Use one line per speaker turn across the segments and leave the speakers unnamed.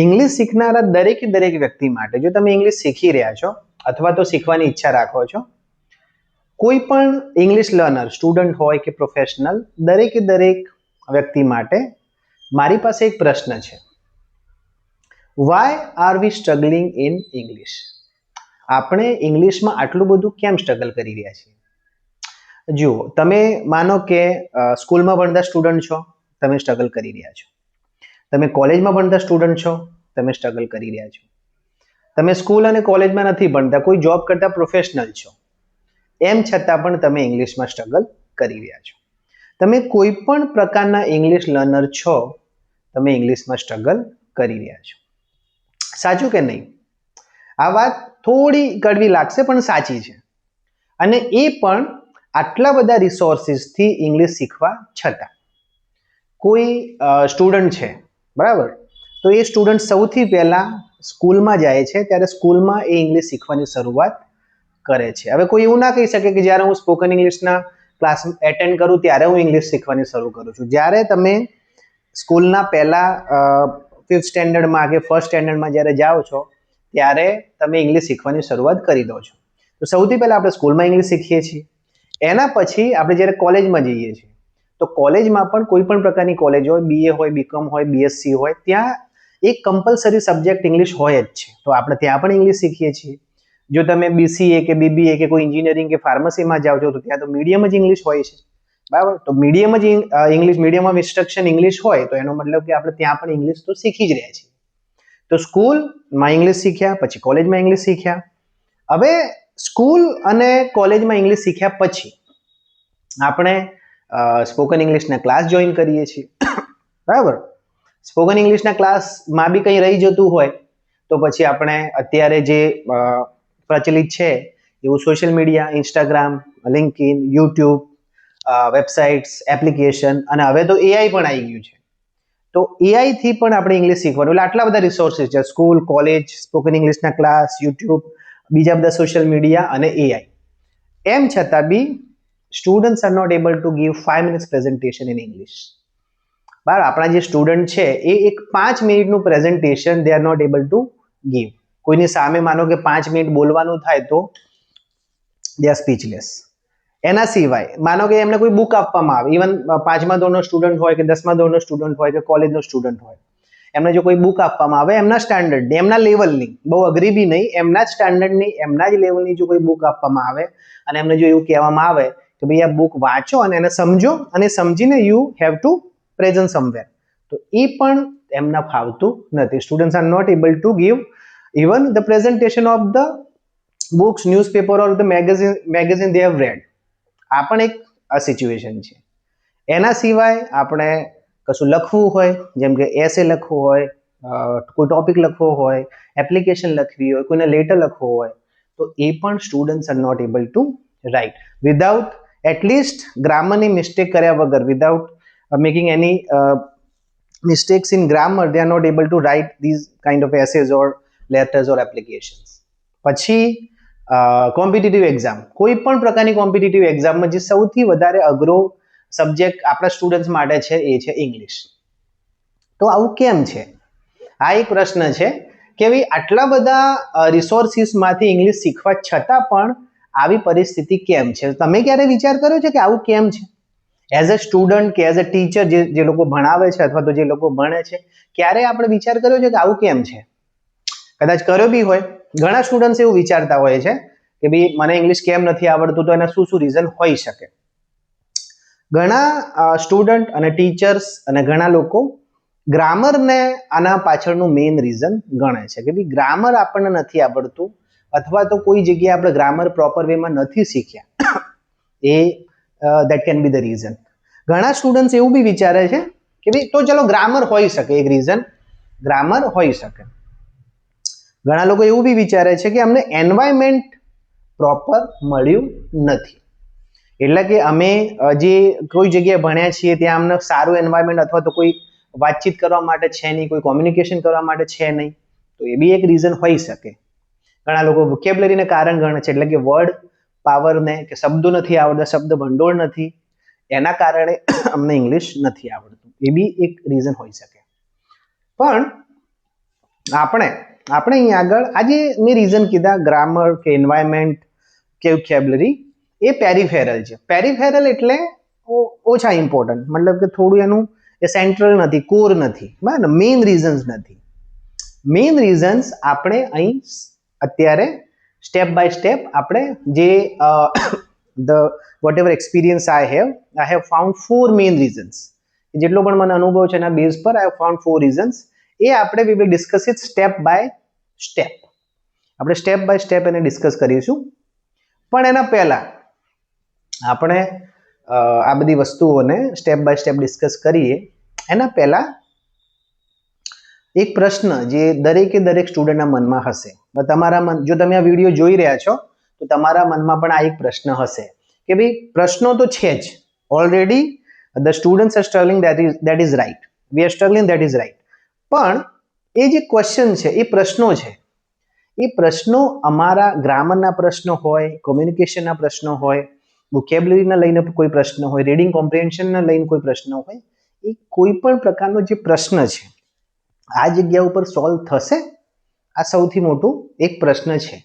English શીખનારા દરેક વ્યક્તિ માટે, જો તમે ઇંગ્લિશ શીખી રહ્યા છો અથવા તો શીખવાની ઈચ્છા રાખો છો, કોઈ પણ ઇંગ્લિશ લર્નર, સ્ટુડન્ટ હોય કે પ્રોફેશનલ, દરેક વ્યક્તિ માટે મારી પાસે એક પ્રશ્ન છે. Why are we struggling in English? આપણે ઇંગ્લિશમાં આટલું બધું કેમ સ્ટ્રગલ કરી રહ્યા છીએ? જુઓ, તમે માનો કે સ્કૂલમાં ભણતા સ્ટુડન્ટ છો, તમે સ્ટ્રગલ કરી રહ્યા છો. તમે કોલેજમાં ભણતા સ્ટુડન્ટ છો, તમે સ્ટ્રગલ કરી રહ્યા છો. તમે સ્કૂલ અને કોલેજમાં નથી ભણતા, કોઈ જોબ કરતા પ્રોફેશનલ છો, એમ છતાં પણ તમે ઇંગ્લિશમાં સ્ટ્રગલ કરી રહ્યા છો. તમે કોઈ પણ પ્રકારના ઇંગ્લિશ લર્નર છો, તમે ઇંગ્લિશમાં સ્ટ્રગલ કરી રહ્યા છો. સાચું કે નહીં? આ વાત થોડી કડવી લાગશે પણ સાચી છે. અને એ પણ આટલા બધા રિસોર્સિસથી ઇંગ્લિશ શીખવા છતાં. કોઈ સ્ટુડન્ટ છે, બરાબર, તો એ સ્ટુડન્ટ સૌથી પહેલાં સ્કૂલમાં જાય છે, ત્યારે સ્કૂલમાં એ ઇંગ્લિશ શીખવાની શરૂઆત કરે છે. હવે કોઈ એવું ના કહી શકે કે જ્યારે હું સ્પોકન ઇંગ્લિશના ક્લાસ એટેન્ડ કરું ત્યારે હું ઇંગ્લિશ શીખવાની શરૂ કરું છું. જ્યારે તમે સ્કૂલના પહેલા 5th સ્ટેન્ડર્ડમાં કે 1st સ્ટેન્ડર્ડમાં જ્યારે જાઓ છો, ત્યારે તમે ઇંગ્લિશ શીખવાની શરૂઆત કરી દો છો. તો સૌથી પહેલાં આપણે સ્કૂલમાં ઇંગ્લિશ શીખીએ છીએ. એના પછી આપણે જ્યારે કોલેજમાં જઈએ છીએ, તો કોલેજમાં પણ કોઈ પણ પ્રકારની કોલેજ હોય, BA હોય, BCom હોય, BSc હોય, ત્યાં એક કમ્પલસરી સબ્જેક્ટ ઇંગ્લિશ હોય જ છે. તો આપણે ત્યાં પણ ઇંગ્લિશ શીખીએ છીએ. જો તમે BCA કે BBA કે કોઈ એન્જિનિયરિંગ કે ફાર્મસીમાં જાઓ છો, તો ત્યાં તો મીડિયમ જ ઇંગ્લિશ હોય છે, બરાબર. તો મીડિયમ જ English, medium of instruction English હોય, તો એનો મતલબ કે આપણે ત્યાં પણ ઇંગ્લિશ તો શીખી જ રહ્યા છીએ. તો સ્કૂલમાં ઇંગ્લિશ શીખ્યા, પછી કોલેજમાં ઇંગ્લિશ શીખ્યા. હવે સ્કૂલ અને કોલેજમાં ઇંગ્લિશ શીખ્યા પછી આપણે સ્પોકન ઇંગ્લિશના ક્લાસ જોઈન કરીએ છીએ, બરાબર. સ્પોકન ઇંગ્લિશના ક્લાસમાં બી કંઈ રહી જતું હોય, તો પછી આપણે અત્યારે જે પ્રચલિત છે એવું social media, Instagram, LinkedIn, YouTube, websites, application, અને હવે તો AI પણ આવી ગયું છે. તો AI થી પણ આપણે ઇંગ્લિશ શીખવાનું, એટલે આટલા બધા રિસોર્સિસ છે, સ્કૂલ, કોલેજ, સ્પોકન ઇંગ્લિશના ક્લાસ, યુટ્યુબ, બીજા બધા સોશિયલ મીડિયા અને AI. એમ છતાં બી students are not able to give 5 minutes presentation in English. બરાબર, આપણા જે સ્ટુડન્ટ છે એ એક 5 મિનિટનું પ્રેઝન્ટેશન દે are not able to give. કોઈની સામે માનો કે 5 મિનિટ બોલવાનું થાય તો દે આર સ્પીચલેસ. એના સિવાય માનો કે એમને કોઈ બુક આપવામાં આવે, ઇવન 5મા ધોરણનો સ્ટુડન્ટ હોય કે 10મા ધોરણનો સ્ટુડન્ટ હોય કે કોલેજનો સ્ટુડન્ટ હોય, એમને જો કોઈ બુક આપવામાં આવે એમના સ્ટાન્ડર્ડની, એમના લેવલની, બહુ અઘરી બી નહીં, એમના જ સ્ટાન્ડર્ડની, એમના જ લેવલની જો કોઈ બુક આપવામાં આવે અને એમને જો એવું કહેવામાં આવે કે ભાઈ આ બુક વાંચો અને એને સમજો, અને સમજીને you have to present somewhere, તો એ પણ એમના ફાવતું નથી. Students are not able to give even the presentation of the books, newspaper or the magazine they have read. આ પણ એક સિચ્યુએશન છે. એના સિવાય આપણે કશું લખવું હોય, જેમ કે એસે લખવું હોય, કોઈ ટોપિક લખવો હોય, એપ્લિકેશન લખવી હોય, કોઈને લેટર લખવો હોય, તો એ પણ students are not able to write without at least ગ્રામરની મિસ્ટેક કર્યા વગર, without making any mistakes in grammar, they are not able to write these kind of essays or letters or applications. પછી કોમ્પિટિટિવ એક્ઝામ, કોઈ પણ પ્રકારની competitive એક્ઝામમાં જે સૌથી વધારે અઘરો સબ્જેક્ટ આપણા સ્ટુડન્ટ્સ માટે છે એ છે ઇંગ્લિશ. તો આવું કેમ છે? આ એક પ્રશ્ન છે કે ભાઈ આટલા બધા રિસોર્સિસમાંથી ઇંગ્લિશ શીખવા છતાં પણ આવી પરિસ્થિતિ કેમ છે? તમે ક્યારે વિચાર કર્યો છે કે આવું કેમ છે? એઝ અ સ્ટુડન્ટ કે એઝ અ ટીચર જે લોકો ભણાવે છે અથવા તો જે લોકો ભણે છે, ક્યારે આપણે વિચાર કર્યો છે કે આવું કેમ છે? કદાચ કર્યો બી હોય. ઘણા સ્ટુડન્ટ્સ એવું વિચારતા હોય છે કે ભાઈ મને ઇંગ્લિશ કેમ નથી આવડતું, તો એના શું રીઝન હોઈ શકે? ઘણા સ્ટુડન્ટ અને ટીચર્સ અને ઘણા લોકો ગ્રામરને આના પાછળનું મેઇન રીઝન ગણે છે કે ભાઈ ગ્રામર આપણને નથી આવડતું, અથવા તો કોઈ જગ્યાએ આપણે ગ્રામર પ્રોપર વેમાં નથી શીખ્યા. એ that can be the reason. ઘણા સ્ટુડન્ટ્સ એવું બી વિચારે છે કે ભાઈ તો ચલો ગ્રામર હોઈ શકે, એક રીઝન ગ્રામર હોઈ શકે. ઘણા લોકો એવું બી વિચારે છે કે અમને એન્વાયરમેન્ટ પ્રોપર મળ્યું નથી, એટલે કે અમે જે કોઈ જગ્યાએ ભણ્યા છીએ ત્યાં અમને સારું એન્વાયરમેન્ટ અથવા તો કોઈ વાતચીત કરવા માટે છે નહીં, કોઈ કોમ્યુનિકેશન કરવા માટે છે નહીં, તો એ બી એક રીઝન હોઈ શકે. ઘણા લોકો વોકેબ્યુલરીને કારણ ગણે છે, એટલે કે વર્ડ પાવરને, કે શબ્દો નથી આવડતા, શબ્દ ભંડોળ નથી, એના કારણે અમને ઇંગ્લિશ નથી આવડતું, એ બી એક રીઝન હોઈ શકે. પણ આપણે આપણે અહીં આગળ આજે મેં રીઝન કીધા ગ્રામર કે એન્વાયરમેન્ટ કે વોકેબ્યુલરી એ પેરિફેરલ છે. પેરિફેરલ એટલે ઓછા ઇમ્પોર્ટન્ટ, મતલબ કે થોડું એનું એ સેન્ટ્રલ નથી, કોર નથી, બરાબર, મેઇન રીઝન્સ નથી. મેઇન રીઝન્સ આપણે અહીં અત્યારે સ્ટેપ બાય સ્ટેપ આપણે જે the whatever experience I have found 4 main reasons. જેટલો પણ મને અનુભવ છે એના બેઝ પર આઈ હેવ ફાઉન્ડ 4 રીઝન્સ. એ આપણે we will discuss it step by step. આપણે સ્ટેપ બાય સ્ટેપ એને ડિસ્કસ કરીશું. પણ એના પહેલા આપણે આ બધી વસ્તુઓને સ્ટેપ બાય સ્ટેપ ડિસ્કસ કરીએ એના પહેલા એક પ્રશ્ન જે દરેકે દરેક સ્ટુડન્ટના મનમાં હશે, તમારા મન, જો તમે આ વિડીયો જોઈ રહ્યા છો તો તમારા મનમાં પણ આ એક પ્રશ્ન હશે કે ભાઈ પ્રશ્નો તો છે જ, already the students are struggling, that is right, we are struggling, that is right. પણ એ જે ક્વેશ્ચન છે, એ પ્રશ્નો છે, એ પ્રશ્નો અમારા ગ્રામરના પ્રશ્નો હોય, કોમ્યુનિકેશનના પ્રશ્નો હોય, વોકેબ્યુલરીને લઈને કોઈ પ્રશ્ન હોય, રીડિંગ કોમ્પ્રિહેન્શનને લઈને કોઈ પ્રશ્ન હોય, એ કોઈ પણ પ્રકારનો જે પ્રશ્ન છે આ જગ્યા ઉપર સોલ્વ થશે? આ સૌથી મોટું એક પ્રશ્ન છે.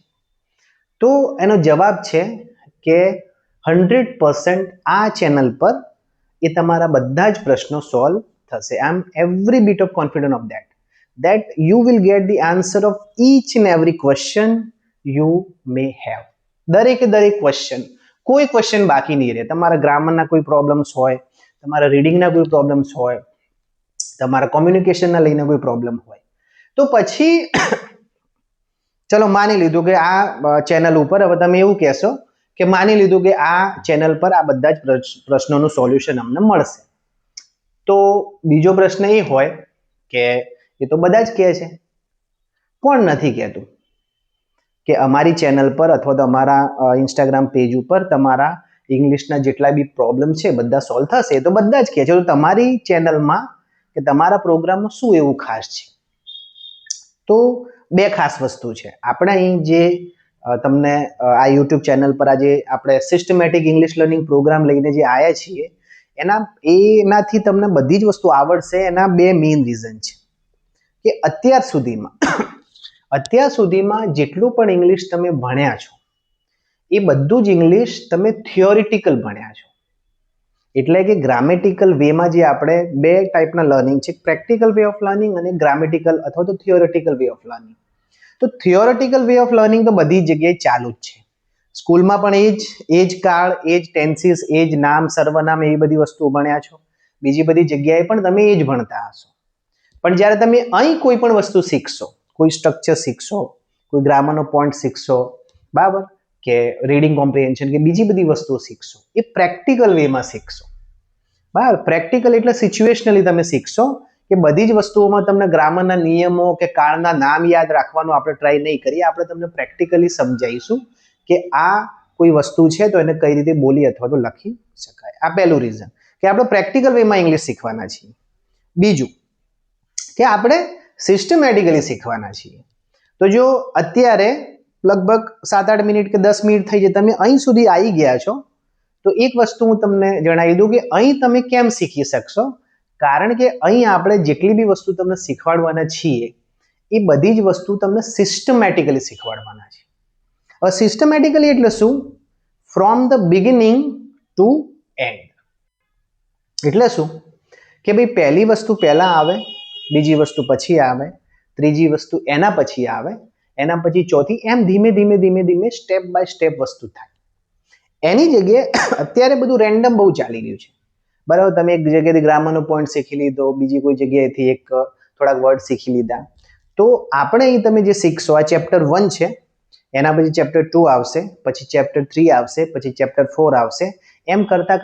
તો એનો જવાબ છે કે 100% આ ચેનલ પર એ તમારા બધા જ પ્રશ્નો સોલ્વ થશે. I am every bit of confident of that you will get the answer of each and every question you may have. દરેકે દરેક ક્વેશ્ચન, કોઈ ક્વેશ્ચન બાકી નહીં રહે. તમારા ગ્રામરના કોઈ પ્રોબ્લેમ્સ હોય, તમારા રીડિંગના કોઈ પ્રોબ્લેમ્સ હોય, તમારા કોમ્યુનિકેશનના લઈને કોઈ પ્રોબ્લેમ હોય, તો પછી ચલો માની લીધું કે આ ચેનલ ઉપર, હવે તમે એવું કહેશો કે માની લીધું કે આ ચેનલ પર આ બધા જ પ્રશ્નોનું સોલ્યુશન અમને મળશે. તો બીજો પ્રશ્ન એ હોય કે એ તો બધા જ કહે છે, કોણ નથી કહેતું કે અમારી ચેનલ પર અથવા તો અમારા ઇન્સ્ટાગ્રામ પેજ ઉપર તમારા ઇંગ્લિશના જેટલા બી પ્રોબ્લેમ છે બધા સોલ્વ થશે? તો બધા જ કહે છે. તો તમારી ચેનલમાં કે તમારા પ્રોગ્રામમાં શું એવું ખાસ છે? તો બે ખાસ વસ્તુ છે. આપણે અહીં જે તમને આ યુટ્યુબ ચેનલ પર આજે આપણે સિસ્ટમેટિક ઇંગ્લિશ લર્નિંગ પ્રોગ્રામ લઈને જે આવ્યા છીએ એનાથી તમને બધી જ વસ્તુ આવડશે. એના બે મેઇન રીઝન છે કે અત્યાર સુધીમાં જેટલું પણ ઇંગ્લિશ તમે ભણ્યા છો એ બધું જ ઇંગ્લિશ તમે થિયોરિટિકલ ભણ્યા છો. એટલે કે ગ્રામેટિકલ વેમાં જે આપણે બે ટાઈપના લર્નિંગ છે, પ્રેક્ટિકલ વે ઓફ લર્નિંગ અને ગ્રામેટિકલ અથવા તો થિયોરિટિકલ વે ઓફ લર્નિંગ. તો થિયોરિટિકલ વે ઓફ લર્નિંગ તો બધી જગ્યાએ ચાલુ જ છે. સ્કૂલમાં પણ એ જ કાળ, એ જ ટેન્સીસ, એ જ નામ, સર્વનામ, એવી બધી વસ્તુઓ ભણ્યા છો. બીજી બધી જગ્યાએ પણ તમે એ જ ભણતા હશો. પણ જ્યારે તમે અહીં કોઈ પણ વસ્તુ શીખશો, કોઈ સ્ટ્રક્ચર શીખશો, કોઈ ગ્રામરનો પોઈન્ટ શીખશો, બરાબર, કે રીડિંગ કોમ્પ્રિહેન્શન કે બીજી બધી વસ્તુઓ શીખશો, એ પ્રેક્ટિકલ વેમાં શીખશો. બરાબર, પ્રેક્ટિકલ એટલે સિચ્યુએશનલી તમે શીખશો કે બધી જ વસ્તુઓમાં તમને ગ્રામરના નિયમો કે કાળના નામ યાદ રાખવાનું આપણે ટ્રાય નહીં કરીએ. આપણે તમને પ્રેક્ટિકલી સમજાવીશું કે આ કોઈ વસ્તુ છે તો એને કઈ રીતે બોલી અથવા તો લખી શકાય. આ પહેલું રીઝન કે આપણે પ્રેક્ટિકલ વેમાં ઇંગ્લિશ શીખવાના છીએ. બીજું કે આપણે સિસ્ટમેટિકલી શીખવાના છીએ. તો જો અત્યારે લગભગ 7-8 મિનિટ કે 10 મિનિટ થઈ જાય, તમે અહીં સુધી આવી ગયા છો, તો એક વસ્તુ હું તમને જણાવી દઉં કે અહીં તમે કેમ શીખી શકશો? કારણ કે અહીં આપણે જેટલી બી વસ્તુ તમને શીખવાડવાના છીએ એ બધી જ વસ્તુ તમને સિસ્ટમેટિકલી શીખવાડવાના છે. હવે સિસ્ટમેટિકલી એટલે શું? From the beginning to and. એટલે શું કે ભાઈ પહેલી વસ્તુ પહેલા આવે, બીજી વસ્તુ પછી આવે, ત્રીજી વસ્તુ એના પછી આવે, એના પછી ચોથી, એમ ધીમે ધીમે સ્ટેપ બાય સ્ટેપ વસ્તુ થાય. એની જગ્યાએ અત્યારે બધું રેન્ડમ બહુ ચાલી રહ્યું છે. બરાબર, તમે એક જગ્યાએથી ગ્રામરનો પોઈન્ટ શીખી લીધો, બીજી કોઈ જગ્યાએથી એક થોડાક વર્ડ શીખી લીધા. તો આપણે અહીં તમે જે શીખશો, આ ચેપ્ટર 1 છે, એના પછી ચેપ્ટર 2 આવશે, પછી ચેપ્ટર 3 આવશે, પછી ચેપ્ટર 4 આવશે. એમ કરતા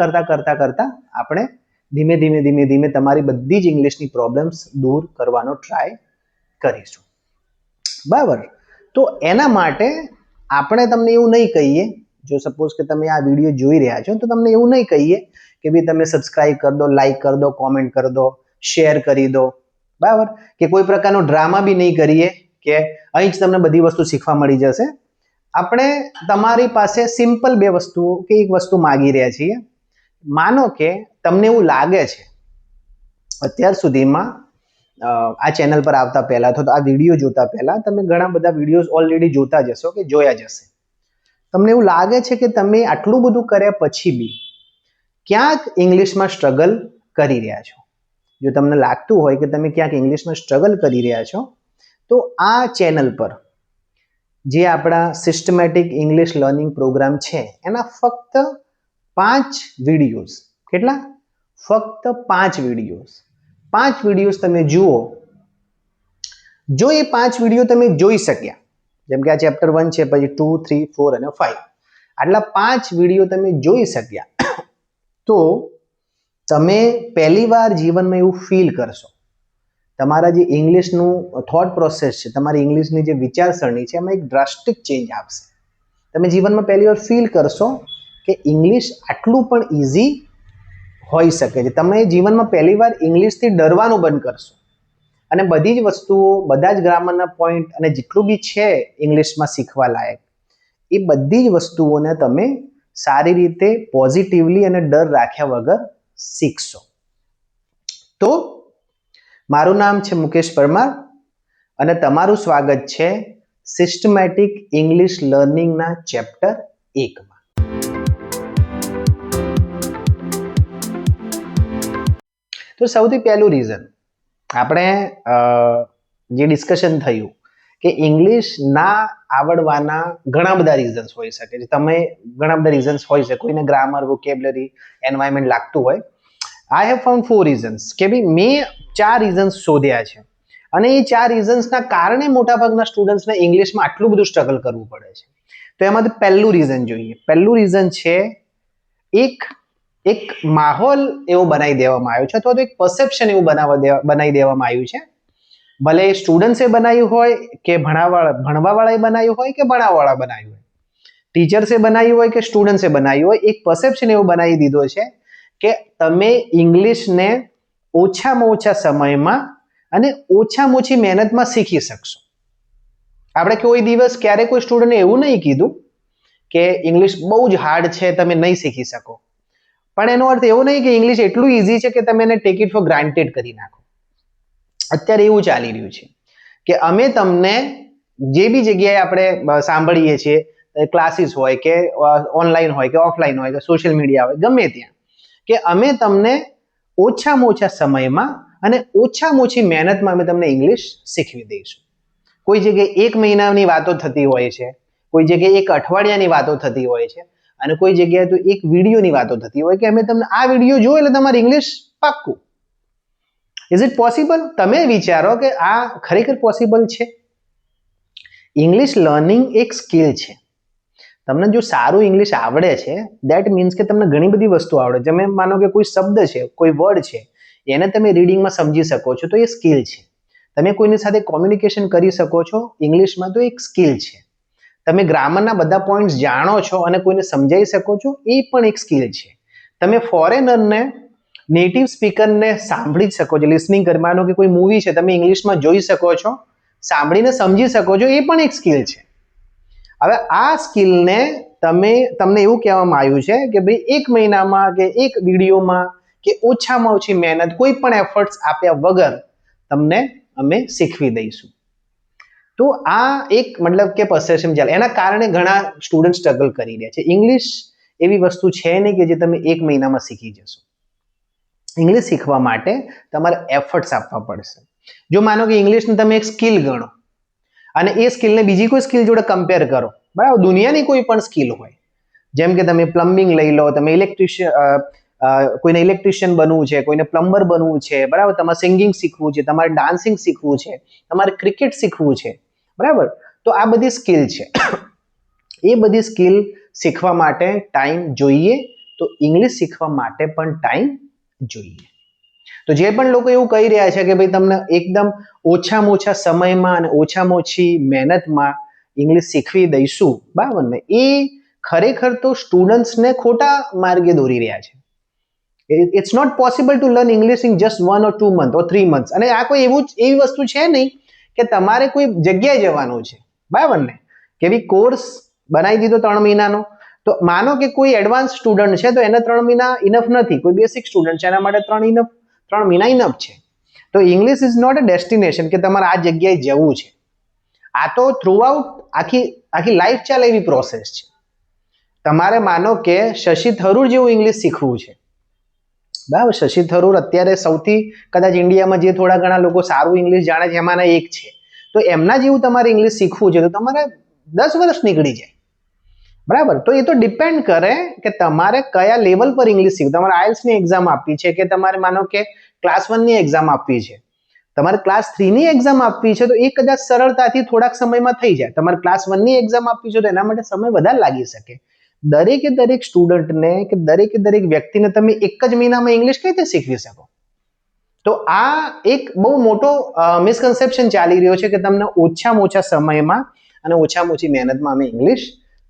આપણે ધીમે તમારી બધી જ ઇંગ્લિશની પ્રોબ્લેમ્સ દૂર કરવાનો ટ્રાય કરીશું. બરાબર, તો એના માટે આપણે તમને એવું નહીં કહીએ, જો સપોઝ કે તમે આ વિડીયો જોઈ રહ્યા છો તો તમને એવું નહીં કહીએ કે ભાઈ તમે સબસ્ક્રાઇબ કરી દો, લાઈક કરી દો, કોમેન્ટ કરી દો, શેર કરી દો, બરાબર, કે કોઈ પ્રકારનો ડ્રામા બી નહીં કરીએ કે અહીં જ તમને બધી વસ્તુ શીખવા મળી જશે. આપણે તમારી પાસે સિમ્પલ બે વસ્તુઓ કે એક વસ્તુ માગી રહ્યા છીએ. માનો કે તમને એવું લાગે છે અત્યાર સુધીમાં આ ચેનલ પર આવતા પહેલા અથવા તો આ વિડીયો જોતા પહેલા તમે ઘણા બધા વિડીયોઝ ઓલરેડી જોતા જ હશો કે જોયા જ હશે. તમને એવું લાગે છે કે તમે આટલું બધું કર્યા પછી બી ક્યાંક ઇંગ્લિશમાં સ્ટ્રગલ કરી રહ્યા છો. જો તમને લાગતું હોય કે તમે ક્યાંક ઇંગ્લિશમાં સ્ટ્રગલ કરી રહ્યા છો તો આ ચેનલ પર જે આપણા સિસ્ટમેટિક ઇંગ્લિશ લર્નિંગ પ્રોગ્રામ છે એના ફક્ત 5 વિડીયોઝ, કેટલા? ફક્ત 5 વિડીયોઝ તમે જુઓ. જો એ 5 વિડીયો તમે જોઈ શક્યા, જેમ કે આ ચેપ્ટર 1 છે, પછી 2, 3, 4 અને 5, આટલા 5 વિડીયો તમે જોઈ શક્યા તો તમે પહેલીવાર જીવનમાં એવું ફીલ કરશો, તમારા જે ઇંગ્લિશનું થોટ પ્રોસેસ છે, તમારી ઇંગ્લિશની જે વિચારસરણી છે એમાં એક ડ્રાસ્ટિક ચેન્જ આવશે. તમે જીવનમાં પહેલીવાર ફીલ કરશો કે ઇંગ્લિશ આટલું પણ ઇઝી હોઈ શકે છે. તમે જીવનમાં પહેલીવાર ઇંગ્લિશથી ડરવાનું બંધ કરશો અને બધી જ વસ્તુઓ, બધા જ ગ્રામરના પોઈન્ટ અને જેટલું બી છે ઇંગ્લિશમાં શીખવા લાયક એ બધી જ વસ્તુઓને તમે સારી રીતે પોઝિટિવલી અને ડર રાખ્યા વગર શીખશો. તો મારું નામ છે મુકેશ પરમાર અને તમારું સ્વાગત છે સિસ્ટમેટિક ઇંગ્લિશ લર્નિંગના ચેપ્ટર 1માં. તો સૌથી પહેલું રીઝન આપણે જે ડિસ્કશન થયું કે ઇંગ્લિશ ના આવડવાના ઘણા બધા રીઝન્સ હોઈ શકે છે. તમે ઘણા બધા રીઝન્સ હોઈ શકે, કોઈને ગ્રામર, વોકેબ્યુલરી, એન્વાયરમેન્ટ લાગતું હોય. આઈ હેવ ફાઉન્ડ 4 રીઝન્સ કે ભાઈ મેં 4 રીઝન્સ શોધ્યા છે અને એ 4 રીઝન્સના કારણે મોટાભાગના સ્ટુડન્ટ્સને ઇંગ્લિશમાં આટલું બધું સ્ટ્રગલ કરવું પડે છે. તો એમાંથી પહેલું રીઝન જોઈએ. પહેલું રીઝન છે એક માહોલ એવો બનાવી દેવામાં આવ્યો છે અથવા તો એક પરસેપ્શન એવું બનાવી દેવામાં આવ્યું છે. ભલે સ્ટુડન્ટ્સે બનાવ્યું હોય કે ભણવાવાળાએ બનાવ્યું હોય કે ભણાવવાળા બનાવ્યું હોય, ટીચર્સે બનાવ્યું હોય કે સ્ટુડન્ટ્સે બનાવ્યું હોય, એક પરસેપ્શન એવું બનાવી દીધો છે કે તમે ઇંગ્લિશને ઓછામાં ઓછા સમયમાં અને ઓછામાં ઓછી મહેનતમાં શીખી શકશો. આપણે કોઈ દિવસ ક્યારે કોઈ સ્ટુડન્ટે એવું નહીં કીધું કે ઇંગ્લિશ બહુ જ હાર્ડ છે, તમે નહીં શીખી શકો. પણ એનો અર્થ એવો નહીં કે ઇંગ્લિશ એટલું ઇઝી છે કે તમે એને ટેક ઇટ ફોર ગ્રાન્ટેડ કરી નાખો. અત્યારે એવું ચાલી રહ્યું છે કે અમે તમને જે બી જગ્યાએ આપણે સાંભળીએ છીએ, ક્લાસીસ હોય કે ઓનલાઈન હોય કે ઓફલાઈન હોય કે સોશિયલ મીડિયા હોય, ગમે ત્યાં, કે અમે તમને ઓછામાં ઓછા સમયમાં અને ઓછામાં ઓછી મહેનતમાં અમે તમને ઇંગ્લિશ શીખવી દઈશું. કોઈ જગ્યાએ 1 મહિનાની વાતો થતી હોય છે, કોઈ જગ્યાએ 1 અઠવાડિયાની વાતો થતી હોય છે અને કોઈ જગ્યાએ તો 1 વિડીયોની વાતો થતી હોય કે અમે તમને આ વિડીયો જોયો એટલે તમારું ઇંગ્લિશ પાક્કું. Is it possible? તમે વિચારો કે આ ખરેખર પોસિબલ છે? ઇંગ્લિશ લર્નિંગ એક સ્કિલ છે. તમને જો સારું ઇંગ્લિશ આવડે છે દેટ મીન્સ કે તમને ઘણી બધી વસ્તુ આવડે છે. તમે માનો કે કોઈ શબ્દ છે, કોઈ વર્ડ છે, એને તમે રીડિંગમાં સમજી શકો છો તો એ સ્કિલ છે. તમે કોઈની સાથે કોમ્યુનિકેશન કરી શકો છો ઇંગ્લિશમાં તો એક સ્કિલ છે. તમે ગ્રામરના બધા પોઈન્ટ્સ જાણો છો અને કોઈને સમજાવી શકો છો એ પણ એક સ્કિલ છે. તમે ફોરેનરને, નેટિવ સ્પીકરને સાંભળી શકો છો, લિસનિંગ કરી, માનો કે કોઈ મૂવી છે તમે ઇંગ્લિશમાં જોઈ શકો છો, સાંભળીને સમજી શકો છો, એ પણ એક સ્કિલ છે. હવે આ સ્કિલને તમને એવું કહેવામાં આવ્યું છે કે ભાઈ 1 મહિનામાં કે 1 વિડીયોમાં કે ઓછામાં ઓછી મહેનત, કોઈ પણ એફર્ટ્સ આપ્યા વગર તમને અમે શીખવી દઈશું. તો આ એક મતલબ કે પરસેપ્શન ચાલે, એના કારણે ઘણા સ્ટુડન્ટ સ્ટ્રગલ કરી રહ્યા છે. ઇંગ્લિશ એવી વસ્તુ છે નહીં કે જે તમે 1 મહિનામાં શીખી જશો. ઇંગ્લિશ શીખવા માટે તમારે એફર્ટ્સ આપવા પડશે. જો માનો કે ઇંગ્લિશને તમે એક સ્કિલ ગણો અને એ સ્કિલને બીજી કોઈ સ્કિલ જોડે કમ્પેર કરો, બરાબર, દુનિયાની કોઈ પણ સ્કિલ હોય, જેમ કે તમે પ્લમ્બિંગ લઈ લો, તમે કોઈને ઇલેક્ટ્રિશિયન બનવું છે, કોઈને પ્લમ્બર બનવું છે, બરાબર, તમારે સિંગિંગ શીખવું છે, તમારે ડાન્સિંગ શીખવું છે, તમારે ક્રિકેટ શીખવું છે, બરાબર, તો આ બધી સ્કિલ છે. એ બધી સ્કિલ શીખવા માટે ટાઈમ જોઈએ, તો ઇંગ્લિશ શીખવા માટે પણ ટાઈમ જોઈએ. તો જે પણ લોકો એવું કહી રહ્યા છે કે ભાઈ તમને એકદમ ઓછામાં ઓછા સમયમાં અને ઓછામાં ઓછી મહેનતમાં ઇંગ્લિશ શીખવી દઈશું, બરાબર ને, એ ખરેખર તો સ્ટુડન્ટ્સને ખોટા માર્ગે દોરી રહ્યા છે. It's not possible to learn English in just 1 or 2 months or 3 months. અને આ કોઈ એવી વસ્તુ છે નહીં કે તમારે કોઈ જગ્યાએ જવાનું છે, બરાબર ને, કે ભાઈ કોર્સ બનાવી દીધો 3 મહિનાનો. તો માનો કે કોઈ એડવાન્સ સ્ટુડન્ટ છે તો એને 3 મહિના ઇનફ નથી, કોઈ બેસિક સ્ટુડન્ટ છે એના માટે 3 મહિના ઇનફ છે. તો English is not a destination કે તમારે આ જગ્યાએ જવું છે. આ તો થ્રુઆઉટ આખી લાઈફ ચાલે એવી પ્રોસેસ છે. તમારે માનો કે શશી થરૂર જેવું ઇંગ્લિશ શીખવું છે, બરાબર. શશી થરૂર અત્યારે સૌથી કદાચ ઇન્ડિયામાં જે થોડા ઘણા લોકો સારું ઇંગ્લિશ જાણે છે એમાંના એક છે. તો એમના જેવું તમારે ઇંગ્લિશ શીખવું છે તો તમારે 10 વર્ષ નીકળી જાય, બરાબર. તો એ તો ડિપેન્ડ કરે કે તમારે કયા લેવલ પર ઇંગ્લિશ શીખવું. તમારે આઈએલટીએસ ની એક્ઝામ આપવી છે કે તમારે માનો કે ક્લાસ 1 ની એક્ઝામ આપવી છે, તમારે ક્લાસ 3 ની એક્ઝામ આપવી છે તો એ કદાચ સરળતાથી થોડાક સમયમાં થઈ જાય. તમારે ક્લાસ 1 ની એક્ઝામ આપવી છે તો એના માટે સમય વધારે લાગી શકે. દરેક સ્ટુડન્ટને કે દરેક વ્યક્તિને તમે એક જ મહિનામાં ઇંગ્લિશ કઈ રીતે શીખવી શકો? તો આ એક બહુ મોટો મિસકન્સેપ્શન ચાલી રહ્યો છે કે તમને ઓછામાં ઓછા સમયમાં અને ઓછામાં ઓછી મહેનતમાં અમે ઇંગ્લિશ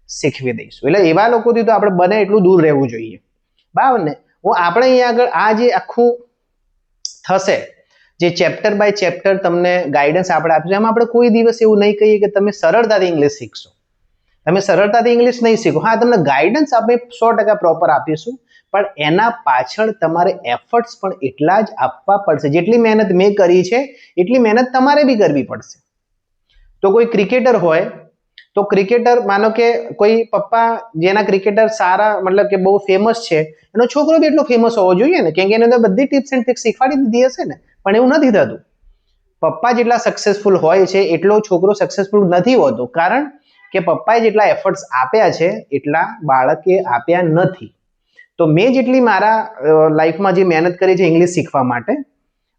શીખવી દઈશું. એટલે એવા લોકોથી તો આપણે બને એટલું દૂર રહેવું જોઈએ, બરાબર ને. આપણે અહીંયા આગળ આ જે આખું થશે, જે ચેપ્ટર બાય ચેપ્ટર તમને ગાઈડન્સ આપણે આપીશું, એમાં આપણે કોઈ દિવસ એવું નહીં કહીએ કે તમે સરળતાથી ઇંગ્લિશ શીખશો. તમે સરળતાથી ઇંગ્લિશ નહીં શીખો. હા, તમને ગાઈડન્સ આપણે 100% પ્રોપર આપીશું, પણ એના પાછળ તમારે એફર્ટ્સ પણ એટલા જ આપવા પડશે. જેટલી મહેનત મેં કરી છે એટલી મહેનત તમારે બી કરવી પડશે. તો કોઈ ક્રિકેટર હોય તો ક્રિકેટર માનો કે કોઈ પપ્પા જેના ક્રિકેટર સારા મતલબ કે બહુ ફેમસ છે, એનો છોકરો બી એટલો ફેમસ હોવો જોઈએ ને, કેમ કે એને તો બધી ટિપ્સ એન્ડ ટ્રિક્સ શીખવાડી દીધી હશે ને. પણ એવું નથી થતું. પપ્પા જેટલા સક્સેસફુલ હોય છે એટલો છોકરો સક્સેસફુલ નથી હોતો, કારણ કે પપ્પાએ જેટલા એફર્ટ્સ આપ્યા છે એટલા બાળકે આપ્યા નથી. તો મેં જેટલી મારા લાઈફમાં જે મહેનત કરી છે ઇંગ્લિશ શીખવા માટે,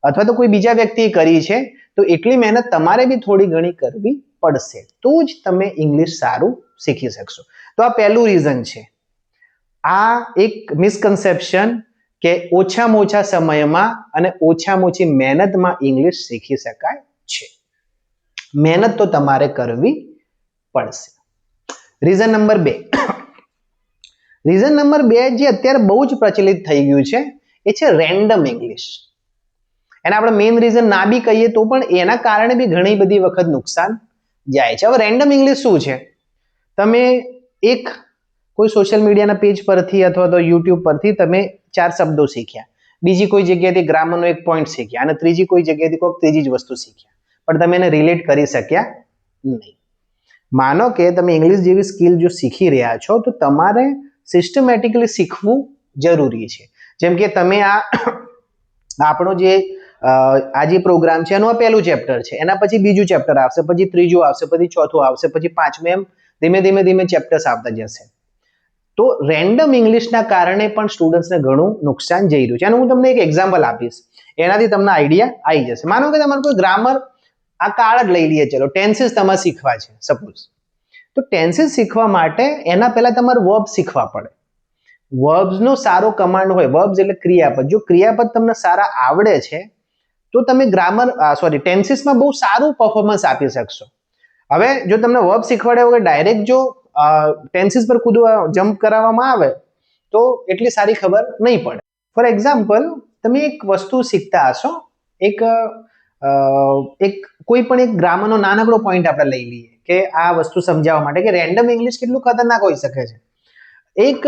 અથવા તો કોઈ બીજા વ્યક્તિએ કરી છે, તો એટલી મહેનત તમારે બી થોડી ઘણી કરવી પડશે, તો જ તમે ઇંગ્લિશ સારું શીખી શકશો. તો આ પહેલું રીઝન છે. આ એક મિસકન્સેપ્શન કે ઓછામાં ઓછા સમયમાં અને ઓછામાં ઓછી મહેનતમાં ઇંગ્લિશ શીખી શકાય છે. મહેનત તો તમારે કરવી પડશે. Reason number 2. રીઝન નંબર 2 જે અત્યારે બહુ જ પ્રચલિત થઈ ગયું છે એ છે રેન્ડમ ઇંગ્લિશ. એને આપણે મેઇન રીઝન ના બી કહીએ તો પણ એના કારણે બી ઘણી બધી વખત નુકસાન જાય છે. હવે રેન્ડમ ઇંગ્લિશ શું છે? તમે એક કોઈ સોશિયલ મીડિયાના પેજ પરથી અથવા તો યુટ્યુબ પરથી તમે 4 શબ્દો શીખ્યા, બીજી કોઈ જગ્યાએથી ગ્રામરનો એક પોઈન્ટ શીખ્યા અને ત્રીજી કોઈ જગ્યાએથી કોઈ ત્રીજી જ વસ્તુ શીખ્યા, પણ તમે એને રિલેટ કરી શક્યા નહીં. માનો કે તમે ઇંગ્લિશ જેવી સ્કિલ જો શીખી રહ્યા છો તો તમારે સિસ્ટમેટિકલી શીખવું જરૂરી છે. જેમ કે તમે આપણો જે આ જે પ્રોગ્રામ છે એનું આ પહેલું ચેપ્ટર છે, એના પછી બીજું ચેપ્ટર આવશે, પછી ત્રીજું આવશે, પછી ચોથું આવશે, પછી પાંચમું, એમ ધીમે ચેપ્ટર્સ આવતા જશે. તો રેન્ડમ ઇંગ્લિશના કારણે પણ સ્ટુડન્ટ્સને ઘણું નુકસાન જઈ રહ્યું છે. અને હું તમને એક એક્ઝામ્પલ આપીશ, એનાથી તમને આઈડિયા આવી જશે. માનો કે તમારે કોઈ ગ્રામર આ કાળ જ લઈ લઈએ, ચલો ટેન્સીસ તમારે શીખવા છે સપોઝ, તો ટેન્સીસ શીખવા માટે એના પહેલા તમારે વર્બ શીખવા પડે. વર્બ્સનો સારો કમાન્ડ હોય, વર્બ્સ એટલે ક્રિયાપદ. જો ક્રિયાપદ તમને સારા આવડે છે તો તમે ટેન્સીસમાં બહુ સારું પરફોર્મન્સ આપી શકશો. હવે જો તમને વર્બ શીખવાડ્યા વગર ડાયરેક્ટ જો ટેન્સીસ પર જમ્પ કરાવવામાં આવે તો એટલી સારી ખબર નહીં પડે. ફોર એક્ઝામ્પલ, તમે એક વસ્તુ શીખતા હશો, એક કોઈ પણ એક ગ્રામરનો નાનકડો પોઈન્ટ આપણે લઈ લઈએ કે આ વસ્તુ સમજાવવા માટે કે રેન્ડમ ઇંગ્લિશ કેટલું ખતરનાક હોઈ શકે છે. એક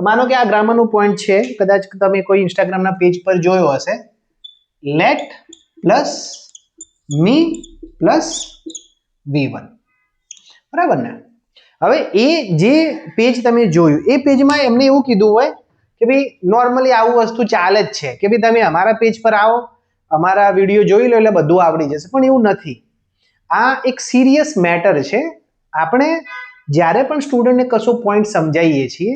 માનો કે આ ગ્રામરનું પોઈન્ટ છે, કદાચ તમે કોઈ ઇન્સ્ટાગ્રામના પેજ પર જોયો હશે, લેટ પ્લસ મી પ્લસ V1, બરાબર ને. હવે એ જે પેજ તમે જોયું એ પેજમાં એમને એવું કીધું હોય કે ભાઈ નોર્મલી આવું વસ્તુ ચાલે જ છે કે ભાઈ તમે અમારા પેજ પર આવો, અમારા વિડીયો જોઈ લો એટલે બધું આવડી જશે, પણ એવું નથી. આ એક સિરિયસ મેટર છે. આપણે જ્યારે પણ સ્ટુડન્ટને કશો પોઈન્ટ સમજાવીએ છીએ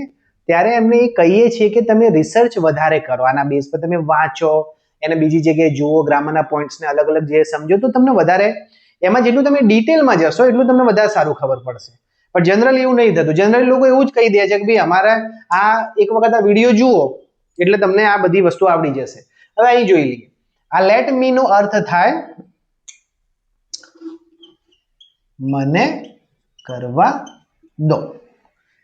ત્યારે એમને એ કહીએ છીએ કે તમે રિસર્ચ વધારે કરો, આના બેઝ પર તમે વાંચો, એને બીજી જગ્યાએ જુઓ, ગ્રામરના પોઈન્ટ્સને અલગ અલગ જે સમજો તો તમને વધારે એમાં જેટલું તમે ડિટેલમાં જશો એટલું તમને વધારે સારું ખબર પડશે. પણ જનરલી એવું નહીં થતું. જનરલી લોકો એવું જ કહી દે છે કે ભાઈ અમારે આ એક વખત આ વિડીયો જુઓ એટલે તમને આ બધી વસ્તુ આવડી જશે. હવે અહીં જોઈ લઈએ, આ લેટ મી નો અર્થ થાય મને કરવા દો,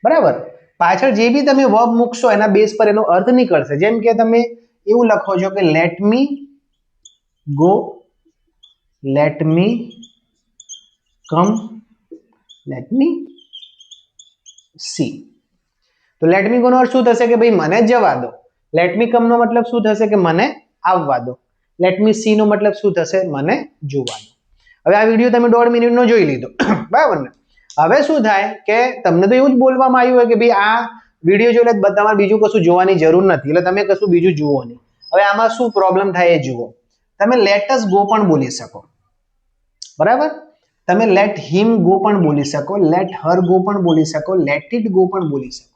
બરાબર. પાછળ જે બી તમે વર્બ મૂકશો એના બેઝ પર એનો અર્થ નીકળશે. જેમ કે તમે એવું લખો છો કે let me go, let me come, let me see. તો લેટ મી ગો નો અર્થ શું થશે કે ભાઈ મને જવા દો. લેટ મી કમ નો મતલબ શું થશે કે મને આવવા દો. લેટ મી સી નો મતલબ શું થશે? મને જોવાનું. હવે આ વિડીયો તમે 1.5 મિનિટનો જોઈ લીધો, બરાબર ને? હવે શું થાય કે તમને તો એવું જ બોલવામાં આવ્યું હોય કે ભાઈ આ વિડીયો જોઈ લે, તમારે બીજું કશું જોવાની જરૂર નથી, એટલે તમે કશું બીજું જુઓ નહીં. હવે આમાં શું પ્રોબ્લેમ થાય એ જુઓ. તમે લેટ અસ ગો પણ બોલી શકો, બરાબર? તમે લેટ હિમ ગો પણ બોલી શકો, લેટ હર ગો પણ બોલી શકો, લેટ ઇટ ગો પણ બોલી શકો,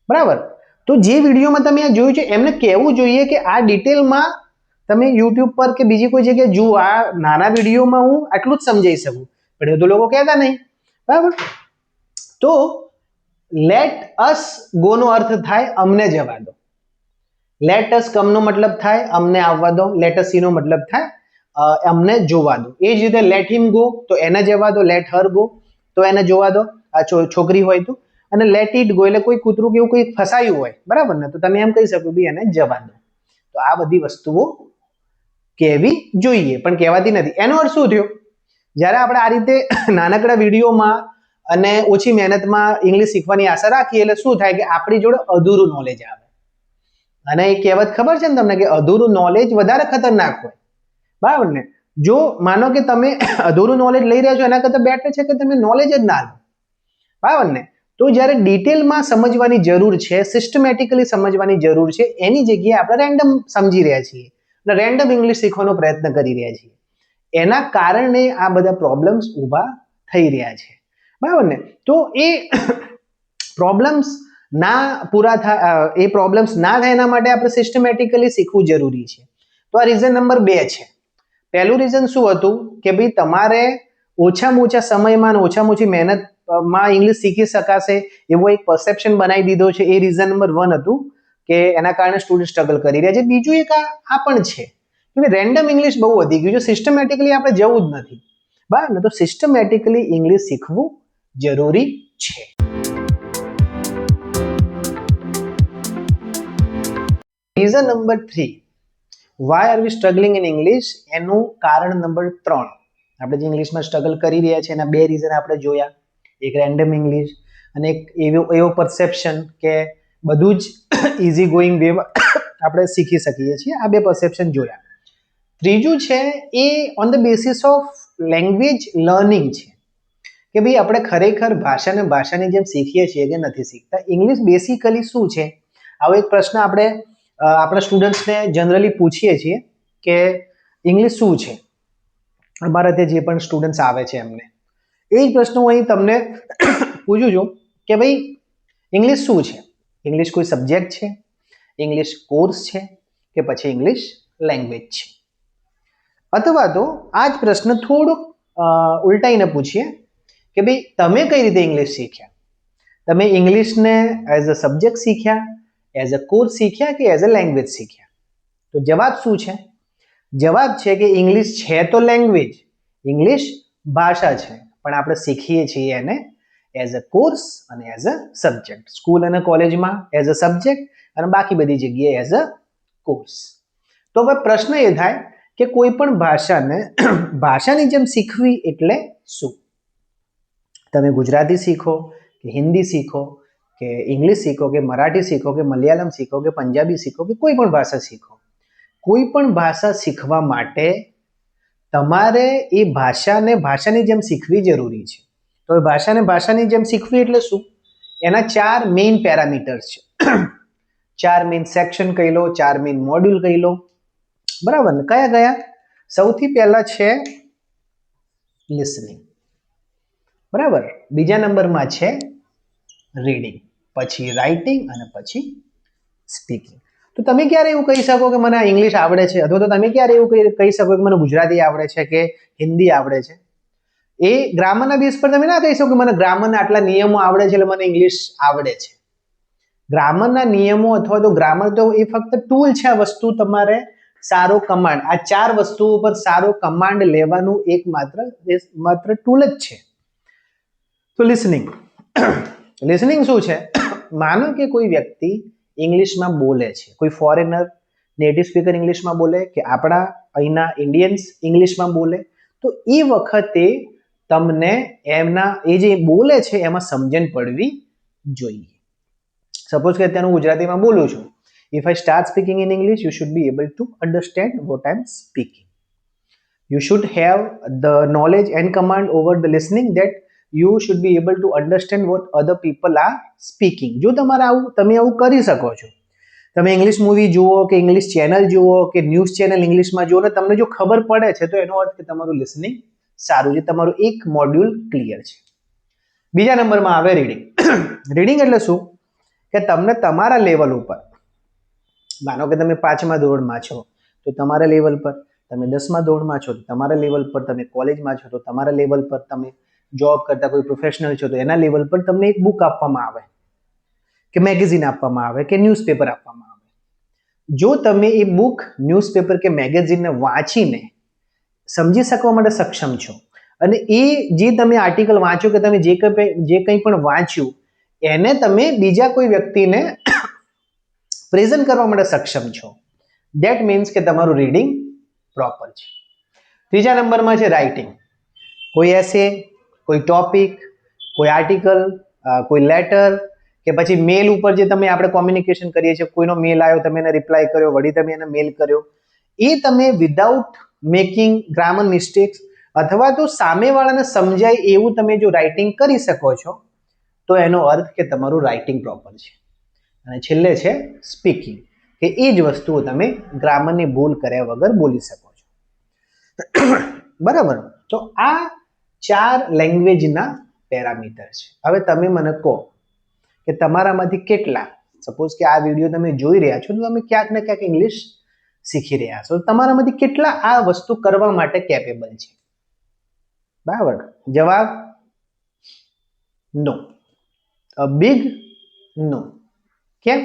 બરાબર? તો જે વિડીયોમાં તમે આ જોયું છે એમને કહેવું જોઈએ કે આ ડિટેલમાં તમે યુટ્યુબ પર કે બીજી કોઈ જગ્યાએ જુઓ, આ નાના વિડીયોમાં હું આટલું જ સમજાઈ શકું, પણ એ તો લોકો કહેતા નહીં, બરાબર? તો લેટ અસ ગો નો અર્થ થાય અમને જવા દો. લેટ અસ કમ નો મતલબ થાય અમને આવવા દો. લેટ અસ સી નો મતલબ થાય અમને જોવા દો. એ જ રીતે લેટ હિમ ગો તો એને જવા દો, લેટ હર ગો તો એને જોવા દો, આ છોકરી હોય તો. અને લેટ ઇટ ગો એટલે કોઈ કૂતરું કે એવું કોઈ ફસાયું હોય, બરાબર ને, તો તમે એમ કહી શકો ભાઈ એને જવા દો. તો આ બધી વસ્તુઓ કહેવી જોઈએ, પણ કહેવાતી નથી. એનો અર્થ શું થયો? જ્યારે આપણે આ રીતે નાનકડા વિડીયોમાં અને ઓછી મહેનતમાં ઇંગ્લિશ શીખવાની આશા રાખીએ એટલે શું થાય કે આપણી જોડે અધૂરું નોલેજ આવે. અને એ કહેવત ખબર છે ને તમને કે અધૂરું નોલેજ વધારે ખતરનાક હોય, બરાબર ને? જો માનો કે તમે અધૂરું નોલેજ લઈ રહ્યા છો એના કરતાં બેટર છે કે તમે નોલેજ જ ના લો, બરાબર ને? તો જ્યારે ડિટેલમાં સમજવાની જરૂર છે, સિસ્ટમેટિકલી સમજવાની જરૂર છે, એની જગ્યાએ આપણે રેન્ડમ સમજી રહ્યા છીએ અને રેન્ડમ ઇંગ્લિશ શીખવાનો પ્રયત્ન કરી રહ્યા છીએ. એના કારણે આ બધા પ્રોબ્લેમ્સ ઊભા થઈ રહ્યા છે, બરાબર ને? તો એ પ્રોબ્લેમ્સ ના પૂરા થાય, એ પ્રોબ્લેમ્સ ના થાય એના માટે આપણે સિસ્ટમેટિકલી શીખવું જરૂરી છે. તો આ રીઝન નંબર 2 છે. પહેલું રીઝન શું હતું કે ભાઈ તમારે ઓછામાં ઓછા સમયમાં અને ઓછામાં ઓછી મહેનતમાં ઇંગ્લિશ શીખી શકાશે એવો એક પરસેપ્શન બનાવી દીધો છે. એ રીઝન નંબર 1 હતું કે એના કારણે સ્ટુડન્ટ સ્ટ્રગલ કરી રહ્યા છે. બીજું એક આ પણ છે કે રેન્ડમ ઇંગ્લિશ બહુ વધી ગયું છે, સિસ્ટમેટિકલી આપણે જવું જ નથી, બરાબર ને? તો સિસ્ટમેટિકલી ઇંગ્લિશ શીખવું જરૂરી છે. Reason number 3, why are we struggling in English, એનું કારણ નંબર 3. આપણે જે ઇંગ્લિશમાં સ્ટ્રગલ કરી રહ્યા છીએ એના 2 રીઝન આપણે જોયા. એક રેન્ડમ ઇંગ્લિશ અને એક એવો પરસેપ્શન કે બધું જ ઇઝી ગોઈંગ વે આપણે શીખી શકીએ છીએ. આ 2 પરસેપ્શન જોયા. ત્રીજું છે એ on the basis of language learning છે કે ભાઈ આપણે ખરેખર ભાષાની જેમ શીખીએ છીએ કે નથી શીખતા. ઇંગ્લિશ બેસિકલી શું છે, આવો એક પ્રશ્ન આપણે આપણા સ્ટુડન્ટ્સને જનરલી પૂછીએ છીએ કે ઇંગ્લિશ શું છે. અમારા ત્યાં જે પણ સ્ટુડન્ટ્સ આવે છે એમને એ જ પ્રશ્ન હું અહીં તમને પૂછું છું કે ભાઈ ઇંગ્લિશ શું છે? ઇંગ્લિશ કોઈ સબ્જેક્ટ છે, ઇંગ્લિશ કોર્સ છે કે પછી ઇંગ્લિશ લેંગ્વેજ છે? અથવા તો આ જ પ્રશ્ન થોડુંક ઉલટાઈને પૂછીએ કે ભાઈ તમે કઈ રીતે ઇંગ્લિશ શીખ્યા? તમે ઇંગ્લિશને એઝ અ સબ્જેક્ટ શીખ્યા, એઝ અ કોર્સ શીખ્યા કે એઝ અ લેંગ્વેજ શીખ્યા? તો જવાબ શું છે? જવાબ છે કે ઇંગ્લિશ છે તો લેંગ્વેજ, ઇંગ્લિશ ભાષા છે, પણ આપણે શીખીએ છીએ એને એઝ અ કોર્સ અને એઝ અ સબ્જેક્ટ. સ્કૂલ અને કોલેજમાં એઝ અ સબ્જેક્ટ અને બાકી બધી જગ્યાએ એઝ અ કોર્સ. તો હવે પ્રશ્ન એ થાય કે કોઈ પણ ભાષાને ભાષાની જેમ શીખવી એટલે શું? તમે ગુજરાતી શીખો કે હિન્દી શીખો કે ઇંગ્લિશ શીખો કે મરાઠી શીખો કે મલયાલમ શીખો કે પંજાબી શીખો કે કોઈ પણ ભાષા શીખો, કોઈ પણ ભાષા શીખવા માટે તમારે એ ભાષાને ભાષાની જેમ શીખવી જરૂરી છે. તો એ ભાષાને ભાષાની જેમ શીખવી એટલે શું? એના 4 મેઇન પેરામીટર્સ છે. 4 મેઇન સેક્શન કહી લો, 4 મેઇન મોડ્યુલ કહી લો, બરાબર ને? કયા કયા? સૌથી પહેલા છે લિસનિંગ, બરાબર? બીજા નંબરમાં છે રીડિંગ, પછી રાઇટિંગ અને પછી સ્પીકિંગ. તો તમે ક્યારે એવું કહી શકો કે મને ઇંગ્લિશ આવડે છે, અથવા તો તમે ક્યારે એવું કહી શકો કે મને ગુજરાતી આવડે છે કે હિન્દી આવડે છે? એ ગ્રામરના બેઝ પર તમે ના કહી શકો કે મને ગ્રામરના આટલા નિયમો આવડે છે એટલે મને ઇંગ્લિશ આવડે છે. ગ્રામરના નિયમો અથવા તો ગ્રામર તો એ ફક્ત ટૂલ છે. આ વસ્તુ તમારે સારો કમાન્ડ, આ 4 વસ્તુઓ પર સારો કમાન્ડ લેવાનું એક માત્ર ટૂલ જ છે. તો લિસનિંગ શું છે? માનો કે કોઈ વ્યક્તિ ઇંગ્લિશમાં બોલે છે, કોઈ ફોરેનર નેટિવ સ્પીકર ઇંગ્લિશમાં બોલે કે આપણા અહીંના ઇન્ડિયન્સ ઇંગ્લિશમાં બોલે, તો એ વખતે તમને એમના એ જે બોલે છે એમાં સમજણ પડવી જોઈએ. સપોઝ કે અત્યારે હું ગુજરાતીમાં બોલું છું, If I start speaking in English, you should be able to understand what I'm speaking. You should have the knowledge and command over the listening, that you should be able to understand what other people are speaking. જો તમે આવું કરી શકો છો, તમે English movie જુઓ કે English channel જુઓ કે ન્યૂઝ ચેનલ ઇંગ્લિશમાં જુઓ ને તમને જો ખબર પડે છે, તો એનો અર્થ કે તમારું લિસનિંગ સારું છે, તમારું એક મોડ્યુલ ક્લિયર છે. બીજા નંબરમાં આવે રીડિંગ. રીડિંગ એટલે શું કે તમને તમારા લેવલ ઉપર, માનો કે તમે 5મા ધોરણમાં છો તો તમારા લેવલ પર, તમે 10મા ધોરણમાં છો તો તમારા લેવલ પર, તમે કોલેજમાં છો તો તમારા લેવલ પર, તમે જોબ કરતા કોઈ પ્રોફેશનલ છો તો એના લેવલ પર તમને એક બુક આપવામાં આવે કે મેગેઝિન આપવામાં આવે કે ન્યૂઝપેપર આપવામાં આવે. જો તમે એ બુક, ન્યૂઝપેપર કે મેગેઝિનને વાંચીને સમજી શકવા માટે સક્ષમ છો, અને એ જે તમે આર્ટિકલ વાંચો કે તમે જે કંઈ પણ વાંચ્યું એને તમે બીજા કોઈ વ્યક્તિને પ્રેઝન્ટ કરવા માટે સક્ષમ છો, ધેટ મીન્સ કે તમારું રીડિંગ પ્રોપર છે. ત્રીજા નંબરમાં છે રાઇટિંગ. કોઈ એસે, કોઈ ટોપિક, કોઈ આર્ટિકલ, કોઈ લેટર કે પછી મેલ ઉપર જે તમે આપણે કોમ્યુનિકેશન કરીએ છીએ, કોઈનો મેલ આવ્યો, તમે એને રિપ્લાય કર્યો, વળી તમે એને મેલ કર્યો, એ તમે વિધાઉટ મેકિંગ ગ્રામર મિસ્ટેક્સ અથવા તો સામેવાળાને સમજાય એવું તમે જો રાઇટિંગ કરી શકો છો, તો એનો અર્થ કે તમારું રાઇટિંગ પ્રોપર છે. અને છેલ્લે છે સ્પીકિંગ, કે એ જ વસ્તુઓ તમે ગ્રામરની ભૂલ કર્યા વગર બોલી શકો છો. બરાબર. તો આ 4 લેંગ્વેજના પેરામીટર છે. હવે તમે મને કહો કે તમારામાંથી કેટલા, સપોઝ કે આ વિડીયો તમે જોઈ રહ્યા છો તો તમે ક્યાંક ને ક્યાંક ઇંગ્લિશ શીખી રહ્યા છો, તમારામાંથી કેટલા આ વસ્તુ કરવા માટે કેપેબલ છે? બરાબર. જવાબ નો, અ બિગ નો. કેમ?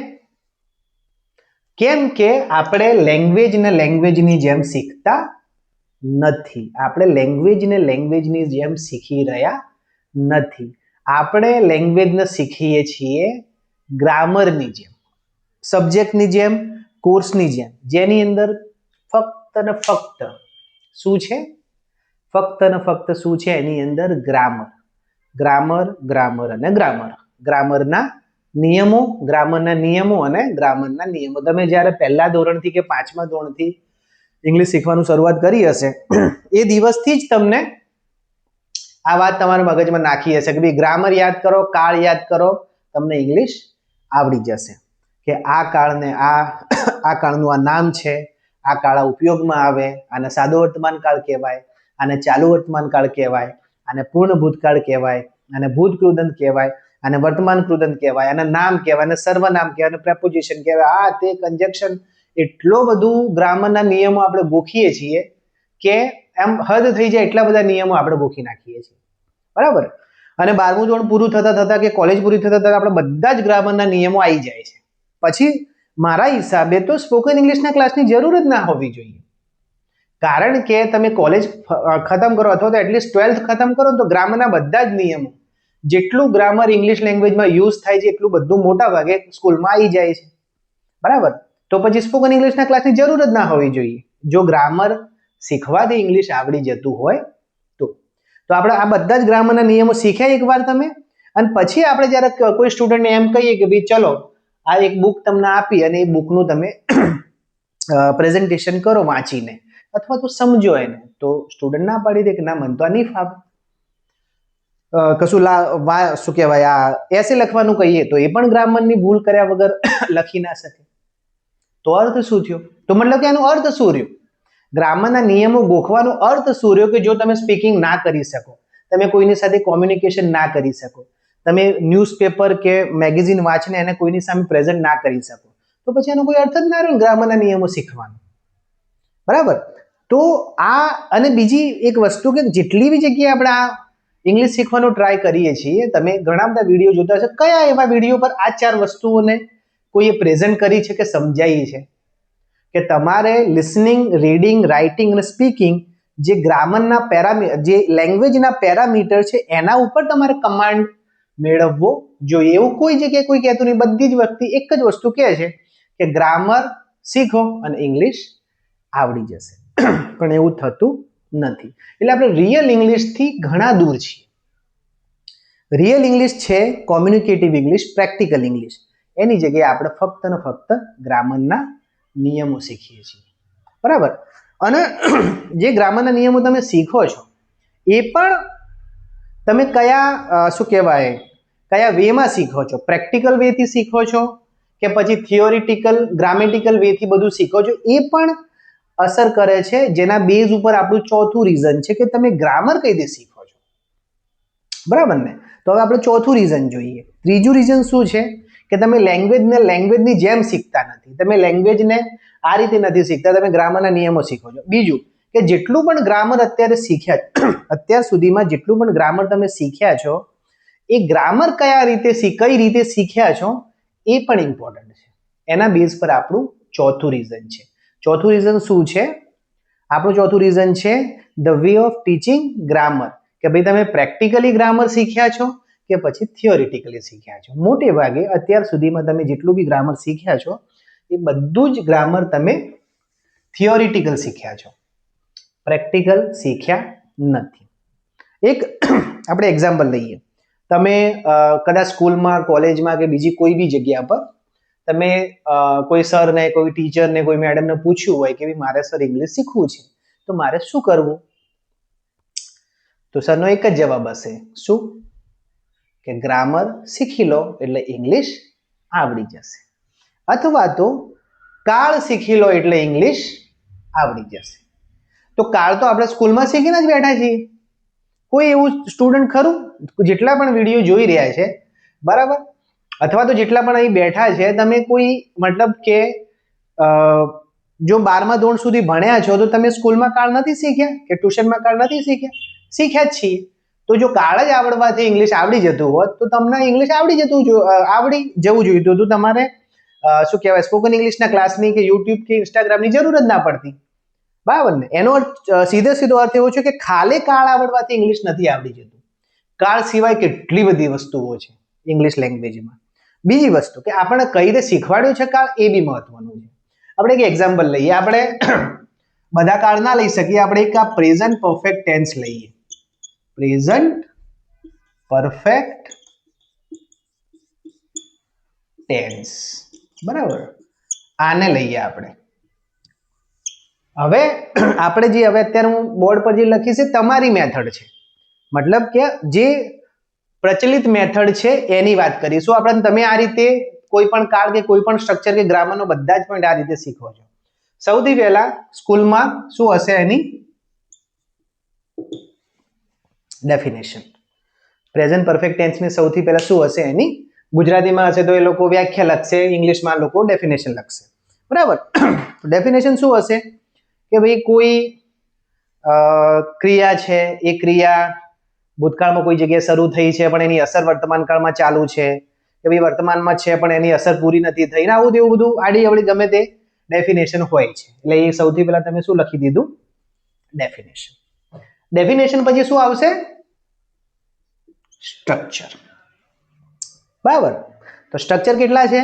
કેમ કે આપણે લેંગ્વેજને લેંગ્વેજની જેમ શીખતા નથી. આપણે લેંગ્વેજને લેંગ્વેજની જેમ શીખી રહ્યા નથી. આપણે લેંગ્વેજને શીખીએ છીએ ગ્રામરની જેમ, સબ્જેક્ટની જેમ, કોર્સની જેમ, જેની અંદર ફક્ત ને ફક્ત શું છે? ફક્ત ને ફક્ત શું છે એની અંદર? ગ્રામર. ગ્રામર, ગ્રામર અને ગ્રામર. ગ્રામરના નિયમો, ગ્રામરના નિયમો અને ગ્રામરના નિયમો. તમે જ્યારે 1લા ધોરણથી કે 5મા ધોરણથી ઇંગ્લિશ શીખવાનું શરૂઆત કરી હશે, એ દિવસથી જ તમને આ વાત તમારા મગજમાં નાખી હશે કે ભાઈ ગ્રામર યાદ કરો, કાળ યાદ કરો, તમને ઇંગ્લિશ આવડી જશે. કે આ કાળને આ કાળનું આ નામ છે, આ કાળ ઉપયોગમાં આવે, આને સાદો વર્તમાન કાળ કહેવાય, આને ચાલુ વર્તમાન કાળ કહેવાય, આને પૂર્ણ ભૂતકાળ કહેવાય, આને ભૂત કૃદંત કહેવાય, આને વર્તમાન કૃદંત કહેવાય, આને નામ કહેવાય, આને સર્વનામ કહેવાય, આને પ્રેપોઝિશન કહેવાય, આ તે કન્જક્શન. એટલો બધું ગ્રામરના નિયમો આપણે ગોખીએ છીએ કે એમ હદ થઈ જાય એટલા બધા નિયમો આપણે ગોખી નાખીએ છીએ. બરાબર. અને 12મું ધોરણ પૂરું થતા થતા કે કોલેજ પૂરી થતા થતા આપણે બધા જ ગ્રામરના નિયમો આવી જાય છે. પછી મારા હિસાબે તો સ્પોકન ઇંગ્લિશના ક્લાસની જરૂર જ ના હોવી જોઈએ. કારણ કે તમે કોલેજ ખતમ કરો અથવા તો એટલીસ્ટ 12th ખતમ કરો તો ગ્રામરના બધા જ નિયમો, જેટલું ગ્રામર ઇંગ્લિશ લેંગ્વેજમાં યુઝ થાય છે એટલું બધું મોટા ભાગે સ્કૂલમાં આવી જાય છે. બરાબર. તો પછી સ્પોકન ઇંગ્લિશના ક્લાસની જરૂર જ ના હોવી જોઈએ, જો ગ્રામર શીખવાથી ઇંગ્લિશ આવડી જતું હોય તો. તો આપણે આ બધા જ ગ્રામરના નિયમો શીખ્યા એકવાર તમે, અને પછી આપણે જ્યારે કોઈ સ્ટુડન્ટને એમ કહીએ કે ભાઈ ચલો આ એક બુક તમને આપી અને એ બુકનું તમે પ્રેઝન્ટેશન કરો વાંચીને અથવા તો સમજો એને, તો સ્ટુડન્ટ ના પાડી દે કે ના મને તો આ નહીં ફાવે. કશું શું કહેવાય, આ એસે લખવાનું કહીએ તો એ પણ ગ્રામરની ભૂલ કર્યા વગર લખી ના શકે. તો અર્થ શું થયો? તો મતલબ કે એનો અર્થ શું રહ્યો? ગ્રામરના નિયમો ગોખવાનો અર્થ શું રહ્યો? કે જો તમે સ્પીકિંગ ના કરી શકો, તમે કોઈની સાથે કોમ્યુનિકેશન ના કરી શકો, તમે ન્યૂઝપેપર કે મેગેઝિન વાંચીને એને કોઈની સામે પ્રેઝન્ટ ના કરી શકો, તો પછી એનો કોઈ અર્થ જ ના રહ્યો ગ્રામરના નિયમો શીખવાનો. બરાબર. તો આ, અને બીજી એક વસ્તુ કે જેટલી બી જગ્યાએ આપણે આ ઇંગ્લિશ શીખવાનો ટ્રાય કરીએ છીએ, તમે ઘણા બધા વિડીયો જોતા હશો, કયા એવા વિડીયો પર આ 4 વસ્તુઓને કોઈએ પ્રેઝન્ટ કરી છે કે સમજાવી છે? કે તમારે લિસનિંગ, રીડિંગ, રાઇટિંગ અને સ્પીકિંગ જે ગ્રામરના જે લેંગ્વેજના પેરામીટર છે એના ઉપર તમારે કમાન્ડ મેળવવો જોઈએ. એવું કોઈ જગ્યાએ કોઈ કહેતું નહીં. બધી જ વ્યક્તિ એક જ વસ્તુ કહે છે કે ગ્રામર શીખો અને ઇંગ્લિશ આવડી જશે. પણ એવું થતું નથી. એટલે આપણે રિયલ ઇંગ્લિશથી ઘણા દૂર છીએ. રિયલ ઇંગ્લિશ છે કોમ્યુનિકેટિવ ઇંગ્લિશ, પ્રેક્ટિકલ ઇંગ્લિશ. એની જગ્યાએ આપણે ફક્ત ને ફક્ત ગ્રામરના નિયમો શીખીએ છીએ, બરાબર. અને જે ગ્રામરના નિયમો તમે શીખો છો એ પણ તમે કયા શું કહેવાય કયા વેમાં શીખો છો, પ્રેક્ટિકલ વેથી શીખો છો કે પછી થિયોરિટિકલ ગ્રામેટિકલ વેથી બધું શીખો છો, એ પણ અસર કરે છે. જેના બેઝ ઉપર આપણું ચોથું રીઝન છે કે તમે ગ્રામર કઈ રીતે શીખો છો, બરાબર ને. તો હવે આપણે ચોથું રીઝન જોઈએ. ત્રીજું રીઝન શું છે કે તમે લેંગ્વેજની જેમ શીખતા નથી, તમે લેંગ્વેજને આ રીતે નથી શીખતા, તમે ગ્રામરના નિયમો શીખો છો. બીજું કે જેટલું પણ ગ્રામર અત્યાર સુધીમાં જેટલું પણ ગ્રામર તમે શીખ્યા છો એ ગ્રામર કઈ રીતે શીખ્યા છો એ પણ ઇમ્પોર્ટન્ટ છે. એના બેઝ પર આપણું ચોથું રીઝન છે. ચોથું રીઝન શું છે? આપણું ચોથું રીઝન છે the way of teaching grammar, કે ભાઈ તમે પ્રેક્ટિકલી ગ્રામર શીખ્યા છો કે પછી થિયોરિટિકલી શીખ્યા છો. મોટે ભાગે અત્યાર સુધીમાં તમે જેટલું બી ગ્રામર શીખ્યા છો એ બધું જ ગ્રામર તમે થિયોરિટિકલ શીખ્યા છો, પ્રેક્ટિકલ શીખ્યા નથી. એક આપણે એક્ઝામ્પલ લઈએ. તમે કદાચ સ્કૂલમાં, કોલેજમાં કે બીજી કોઈ બી જગ્યા પર તમે કોઈ સરને, કોઈ ટીચરને, કોઈ મેડમને પૂછ્યું હોય કે મારે સર ઇંગ્લિશ શીખવું છે તો મારે શું કરવું? તો સરનો એક જ જવાબ હશે, શું? કે ગ્રામર શીખી લો એટલે ઇંગ્લિશ આવડી જશે, અથવા તો કાળ શીખી લો એટલે ઇંગ્લિશ આવડી જશે. તો કાળ તો આપણે સ્કૂલમાં શીખીને જ બેઠા છીએ. કોઈ એવું સ્ટુડન્ટ ખરું જેટલા પણ વિડીયો જોઈ રહ્યા છે, બરાબર, અથવા તો જેટલા પણ અહીં બેઠા છે, તમે કોઈ મતલબ કે જો 12મા ધોરણ સુધી ભણ્યા છો તો તમે સ્કૂલમાં કાળ નથી શીખ્યા કે ટ્યુશનમાં કાળ નથી શીખ્યા? શીખ્યા જ છીએ. તો જો કાળ જ આવડવાથી ઇંગ્લિશ આવડી જતું હોત તો તમને ઇંગ્લિશ આવડી જવું જોઈતું હતું. તમારે શું કહેવાય સ્પોકન ઇંગ્લિશના ક્લાસની કે યુટ્યુબ કે ઇન્સ્ટાગ્રામની જરૂર જ ના પડતી, બરાબર ને. એનો સીધો અર્થ એવો છે કે ખાલી કાળ આવડવાથી ઇંગ્લિશ નથી આવડી જતું. કાળ સિવાય કેટલી બધી વસ્તુઓ છે ઇંગ્લિશ લેંગ્વેજમાં. બીજી વસ્તુ કે આપણે કઈ રીતે શીખવાડ્યું છે કાળ એ બી મહત્વનું છે. આપણે એક એક્ઝામ્પલ લઈએ. આપણે બધા કાળ ના લઈ શકીએ, આપણે એક આ પ્રેઝન્ટ પરફેક્ટ ટેન્સ લઈએ. પ્રેઝન્ટ પરફેક્ટ ટેન્સ, બરાબર, આને લઈએ આપણે. હવે આપણે હવે અત્યારે હું બોર્ડ પર જે લખીશ એ તમારી મેથડ છે, મતલબ કે જે પ્રચલિત મેથડ છે એની વાત કરીશું આપણે. તમે આ રીતે કોઈ પણ કાળ કે કોઈ પણ સ્ટ્રક્ચર કે ગ્રામરનો બધા જ પોઈન્ટ આ રીતે શીખો છો. સૌથી પહેલા સ્કૂલમાં શું હશે? એની ડેફિનેશન. પ્રેઝન્ટ પરફેક્ટ ટેન્સની સૌથી પહેલા શું હશે? એની ગુજરાતીમાં હશે તો એ લોકો વ્યાખ્યા લખશે, ઇંગ્લિશમાં લોકો ડેફિનેશન લખશે, બરાબર. ડેફિનેશન શું હશે કે ભાઈ કોઈ ક્રિયા છે, એ ક્રિયા ભૂતકાળમાં કોઈ જગ્યાએ શરૂ થઈ છે પણ એની અસર વર્તમાન કાળમાં ચાલુ છે, કે ભાઈ વર્તમાનમાં છે પણ એની અસર પૂરી નથી થઈ, ને આવું તેવું બધું આડી અવળી ગમે તે ડેફિનેશન હોય છે. એટલે એ સૌથી પહેલા તમે શું લખી દીધું? ડેફિનેશન. ડેફિનેશન પછી શું આવશે? સ્ટ્રક્ચર, બરાબર. તો સ્ટ્રક્ચર કેટલા છે?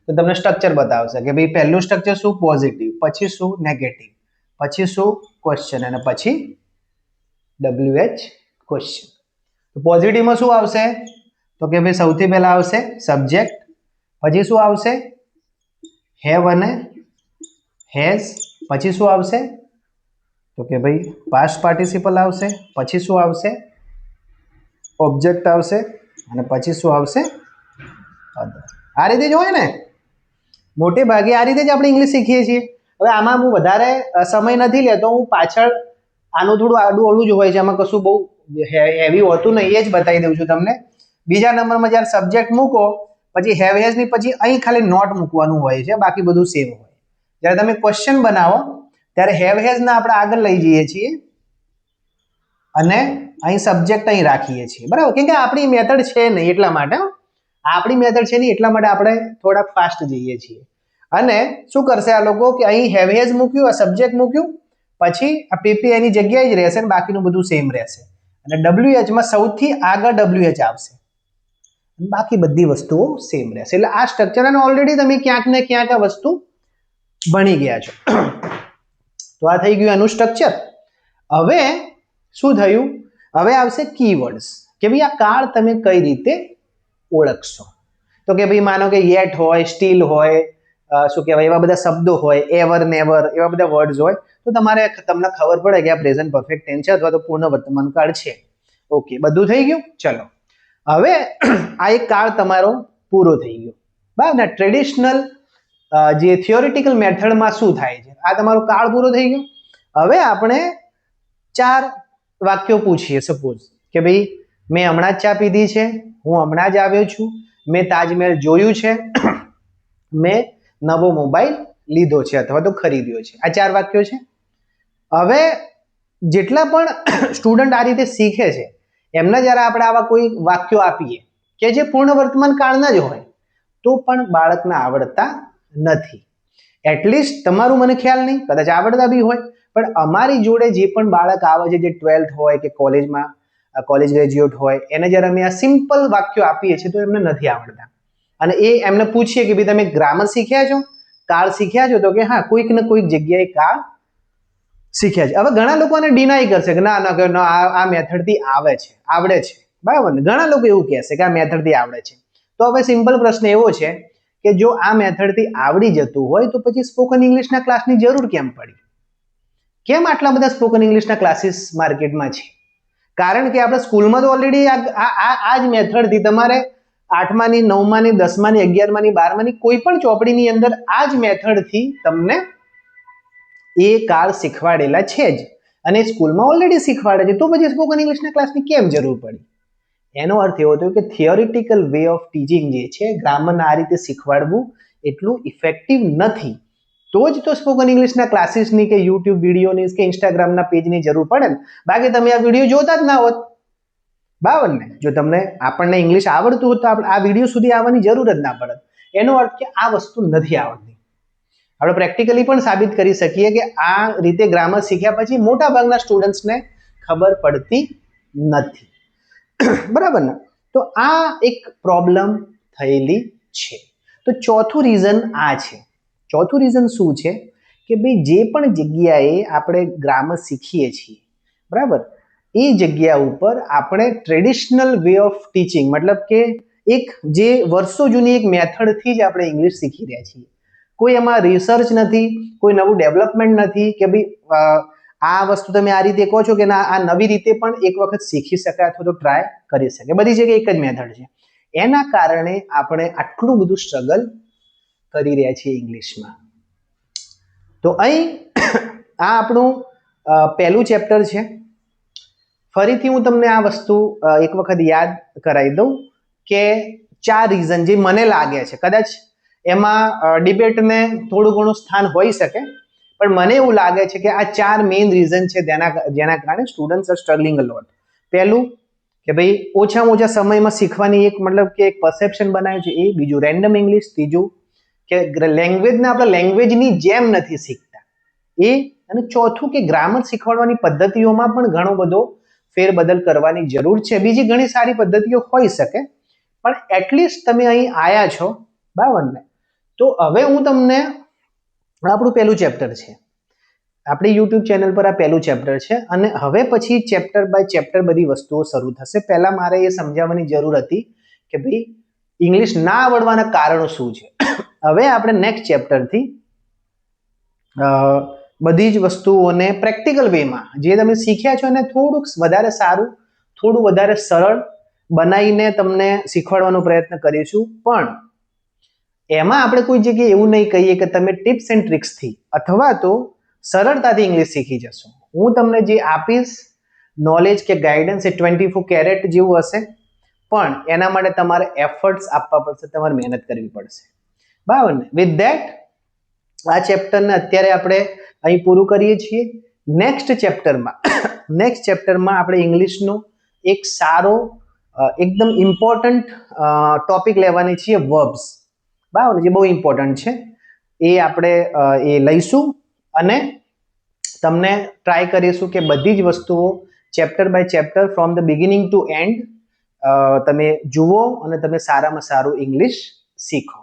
તો તમને સ્ટ્રક્ચર બતાવશે કે ભાઈ પહેલું સ્ટ્રક્ચર શું? પોઝિટિવ, પછી શું? નેગેટિવ, પછી શું? ક્વેશ્ચન, અને પછી WH ક્વેશ્ચન. તો પોઝિટિવમાં શું આવશે? તો કે ભાઈ સૌથી પહેલા આવશે સબ્જેક્ટ, પછી શું આવશે? હેવ અને હેઝ, પછી શું આવશે? તો કે ભાઈ પાસ્ટ પાર્ટિસિપલ આવશે, પછી શું આવશે? ઓબ્જેક્ટ આવશે, અને પછી શું આવશે? અધર. આ રીતે જ હોય ને, મોટે ભાગે આ રીતે જ આપણે ઇંગ્લિશ શીખીએ છીએ. હવે આમાં હું વધારે સમય નથી લેતો, હું પાછળ આનું થોડું આડું અવળું જ હોય છે, આમાં કશું બહુ હેવી હોતું નહીં, એ જ બતાવી દઉં છું તમને. બીજા નંબરમાં જ્યારે સબ્જેક્ટ મૂકો પછી હેવ હેઝ ની પછી અહીં ખાલી નોટ મૂકવાનું હોય છે, બાકી બધું સેમ હોય. જ્યારે તમે ક્વેશ્ચન બનાવો ત્યારે હેવ હેઝ ને આપણે આગળ લઈ જઈએ છીએ અને અહીં સબ્જેક્ટ અહીં રાખીએ છીએ, બરાબર. કેમ કે આપણી મેથડ છે નહીં એટલા માટે, આપણી મેથડ છે નહીં એટલા માટે આપણે થોડાક ફાસ્ટ જઈએ છીએ. અને શું કરશે આ લોકો કે અહીં હેવ હેઝ મૂક્યું, આ સબ્જેક્ટ મૂક્યું, પછી આ PP એની જગ્યાએ જ રહેશે ને બાકીનું બધું સેમ રહેશે. અને WH માં સૌથી આગળ WH આવશે, બાકી બધી વસ્તુઓ સેમ રહેશે. એટલે આ સ્ટ્રક્ચર અને ઓલરેડી તમે ક્યાંક ને ક્યાંક આ વસ્તુ ભણી ગયા છો. તો આ થઈ ગયું એનું સ્ટ્રક્ચર. હવે શું થયું? હવે આવશે કીવર્ડ્સ, કે ભાઈ આ કાળ તમે કઈ રીતે ઓળખશો. તો કે ભાઈ માનો કે યેટ હોય, સ્ટીલ હોય, શું કહેવાય એવા બધા શબ્દો હોય, એવર નેવર એવા બધા વર્ડ્સ હોય, તો તમને ખબર પડે કે આ પ્રેઝન્ટ પરફેક્ટ ટેન્સ છે અથવા તો પૂર્ણ વર્તમાન કાળ છે. ઓકે, બધું થઈ ગયું. ચલો, હવે આ એક કાળ તમારો પૂરો થઈ ગયો. બરાબર ને? ટ્રેડિશનલ જે થિયોરિટિકલ મેથડમાં શું થાય છે, આ તમારો કાળ પૂરો થઈ ગયો. હવે આપણે 4 વાક્યો પૂછીએ. સપોઝ કે ભાઈ મેં હમણાં જ ચા પીધી છે, હું હમણાં જ આવ્યો છું, મેં તાજમહેલ જોયું છે, મેં નવો મોબાઈલ લીધો છે અથવા તો ખરીદ્યો છે. આ 4 વાક્યો છે. હવે જેટલા પણ સ્ટુડન્ટ આ રીતે શીખે છે એમને જ્યારે આપણે આવા કોઈ વાક્યો આપીએ કે જે પૂર્ણ વર્તમાન કાળના જ હોય તો પણ બાળકને આવડતા નથી. એટલીસ્ટ તમારું મને ખ્યાલ નહીં, કદાચ આવડતા બી હોય, પણ અમારી જોડે જે પણ બાળક આવે છે, જે 12th હોય કે કોલેજમાં કોલેજ ગ્રેજ્યુએટ હોય, એને જ્યારે અમે આ સિમ્પલ વાક્યો આપીએ છીએ તો એમને નથી આવડતા. અને એમને પૂછીએ કે ભાઈ તમે ગ્રામર શીખ્યા છો, કાળ શીખ્યા છો, તો કે હા કોઈક ને કોઈક જગ્યાએ કાળ શીખ્યા છે. હવે ઘણા લોકો આને ડિનાય કરશે કે ના આ મેથડથી આવડે છે. બરાબર ને? ઘણા લોકો એવું કહેશે કે આ મેથડથી આવડે છે. તો હવે સિમ્પલ પ્રશ્ન એવો છે કે જો આ મેથડથી આવડી જતું હોય તો પછી સ્પોકન ઇંગ્લિશના ક્લાસની જરૂર કેમ પડી? કેમ આટલા બધા સ્પોકન ઇંગ્લિશના ક્લાસીસ માર્કેટમાં છે? કારણ કે આપણે સ્કૂલમાં તો ઓલરેડી આ જ મેથડથી તમારે 8માની 9માની 10માની 11માની 12માની કોઈ પણ ચોપડીની અંદર આ જ મેથડથી તમને એ કાળ શીખવાડેલા છે જ, અને સ્કૂલમાં ઓલરેડી શીખવાડે છે, તો પછી સ્પોકન ઇંગ્લિશના ક્લાસની કેમ જરૂર પડી? એનો અર્થ એવો થયો કે થિયોરિટિકલ વે ઓફ ટીચિંગ જે છે, ગ્રામરના આ રીતે શીખવાડવું એટલું ઇફેક્ટિવ નથી. તો જ તો સ્પોકન ઇંગ્લિશના ક્લાસીસની કે યુટ્યુબ વિડીયોની કે ઇન્સ્ટાગ્રામના પેજની જરૂર પડે ને. બાકી તમે આ વિડીયો જોતા જ ના હોત. બરાબર ને? જો તમને આપણને ઇંગ્લિશ આવડતું હોત તો આ વિડીયો સુધી આવવાની જરૂર જ ના પડે. એનો અર્થ કે આ વસ્તુ નથી આવડતી. આપણે પ્રેક્ટિકલી પણ સાબિત કરી શકીએ કે આ રીતે ગ્રામર શીખ્યા પછી મોટા ભાગના સ્ટુડન્ટ્સને ખબર પડતી નથી. બરાબર ને? તો આ એક પ્રોબ્લેમ થયેલી છે. તો ચોથું રીઝન આ છે. ચોથું રીઝન શું છે કે ભાઈ જે પણ જગ્યાએ આપણે ગ્રામર શીખીએ છીએ, બરાબર, એ જગ્યા ઉપર આપણે ટ્રેડિશનલ વે ઓફ ટીચિંગ, મતલબ કે એક જે વર્ષો જૂની એક મેથડથી જ આપણે ઇંગ્લિશ શીખી રહ્યા છીએ. કોઈ એમાં રિસર્ચ નથી, કોઈ નવું ડેવલપમેન્ટ નથી કે ભાઈ આ વસ્તુ તમે આ રીતે કહો છો કે ના આ નવી રીતે પણ એક વખત શીખી શકાય અથવા તો ટ્રાય કરી શકે. બધી જગ્યાએ એક જ મેથડ છે. એના કારણે આપણે આટલું બધું સ્ટ્રગલ કરી રહ્યા છીએ ઇંગ્લિશમાં. તો અહીં આ આપણું પહેલું ચેપ્ટર છે. ફરીથી હું તમને આ વસ્તુ એક વખત યાદ કરાવી દઉં કે 4 રીઝન જે મને લાગે છે, કદાચ એમાં ડિબેટને થોડું ઘણું સ્થાન હોઈ શકે, પણ મને એવું લાગે છે કે આ 4 મેઇન રીઝન છે જેના કારણે સ્ટુડન્ટ્સ આર સ્ટ્રગલિંગ અ લોટ. પહેલું કે ભાઈ ઓછામાં ઓછા સમયમાં શીખવાની એક મતલબ કે એક પરસેપ્શન બનાવ્યું છે એ. બીજું રેન્ડમ ઇંગ્લિશ. ત્રીજું કે લેંગ્વેજને આપણે લેંગ્વેજની જેમ નથી શીખતા એ. અને ચોથું કે ગ્રામર શીખવાડવાની પદ્ધતિઓમાં પણ ઘણો બધો ફેરબદલ કરવાની જરૂર છે. બીજી ઘણી સારી પદ્ધતિઓ હોઈ શકે, પણ એટલીસ્ટ તમે અહીં આયા છો, બરાબર ને? તો હવે હું તમને આપણું પહેલું ચેપ્ટર છે, આપણી યુટ્યુબ ચેનલ પર આ પહેલું ચેપ્ટર છે, અને હવે પછી ચેપ્ટર બાય ચેપ્ટર બધી વસ્તુઓ શરૂ થશે. પહેલા મારે એ સમજાવવાની જરૂર હતી કે ભાઈ ઇંગ્લિશ ના આવડવાના કારણો શું છે. હવે આપણે નેક્સ્ટ ચેપ્ટરથી બધી જ વસ્તુઓને પ્રેક્ટિકલ વેમાં જે તમે શીખ્યા છો એને થોડુંક વધારે સારું, થોડું વધારે સરળ બનાવીને તમને શીખવાડવાનો પ્રયત્ન કરીશું. પણ એમાં આપણે કોઈ જગ્યાએ એવું નહીં કહીએ કે તમે ટિપ્સ એન્ડ ટ્રિક્સથી અથવા તો સરળતાથી ઇંગ્લિશ શીખી જશો. હું તમને જે આપીશ નોલેજ કે ગાઈડન્સ એ 24 કેરેટ જેવું હશે, પણ એના માટે તમારે એફર્ટ્સ આપવા પડશે, તમારે મહેનત કરવી પડશે. બરાબર ને? વિથ ધેટ આ ચેપ્ટરને અત્યારે આપણે અહીં પૂરું કરીએ છીએ. નેક્સ્ટ ચેપ્ટરમાં આપણે ઇંગ્લિશનો એક સારો એકદમ ઇમ્પોર્ટન્ટ ટોપિક લેવાની છીએ, વર્બ્સ. બરાબર, જે બહુ ઇમ્પોર્ટન્ટ છે એ આપણે એ લઈશું અને તમને ટ્રાય કરીશું કે બધી જ વસ્તુઓ chapter by chapter from the beginning to end તમે જુઓ અને તમે સારામાં સારું ઇંગ્લિશ શીખો.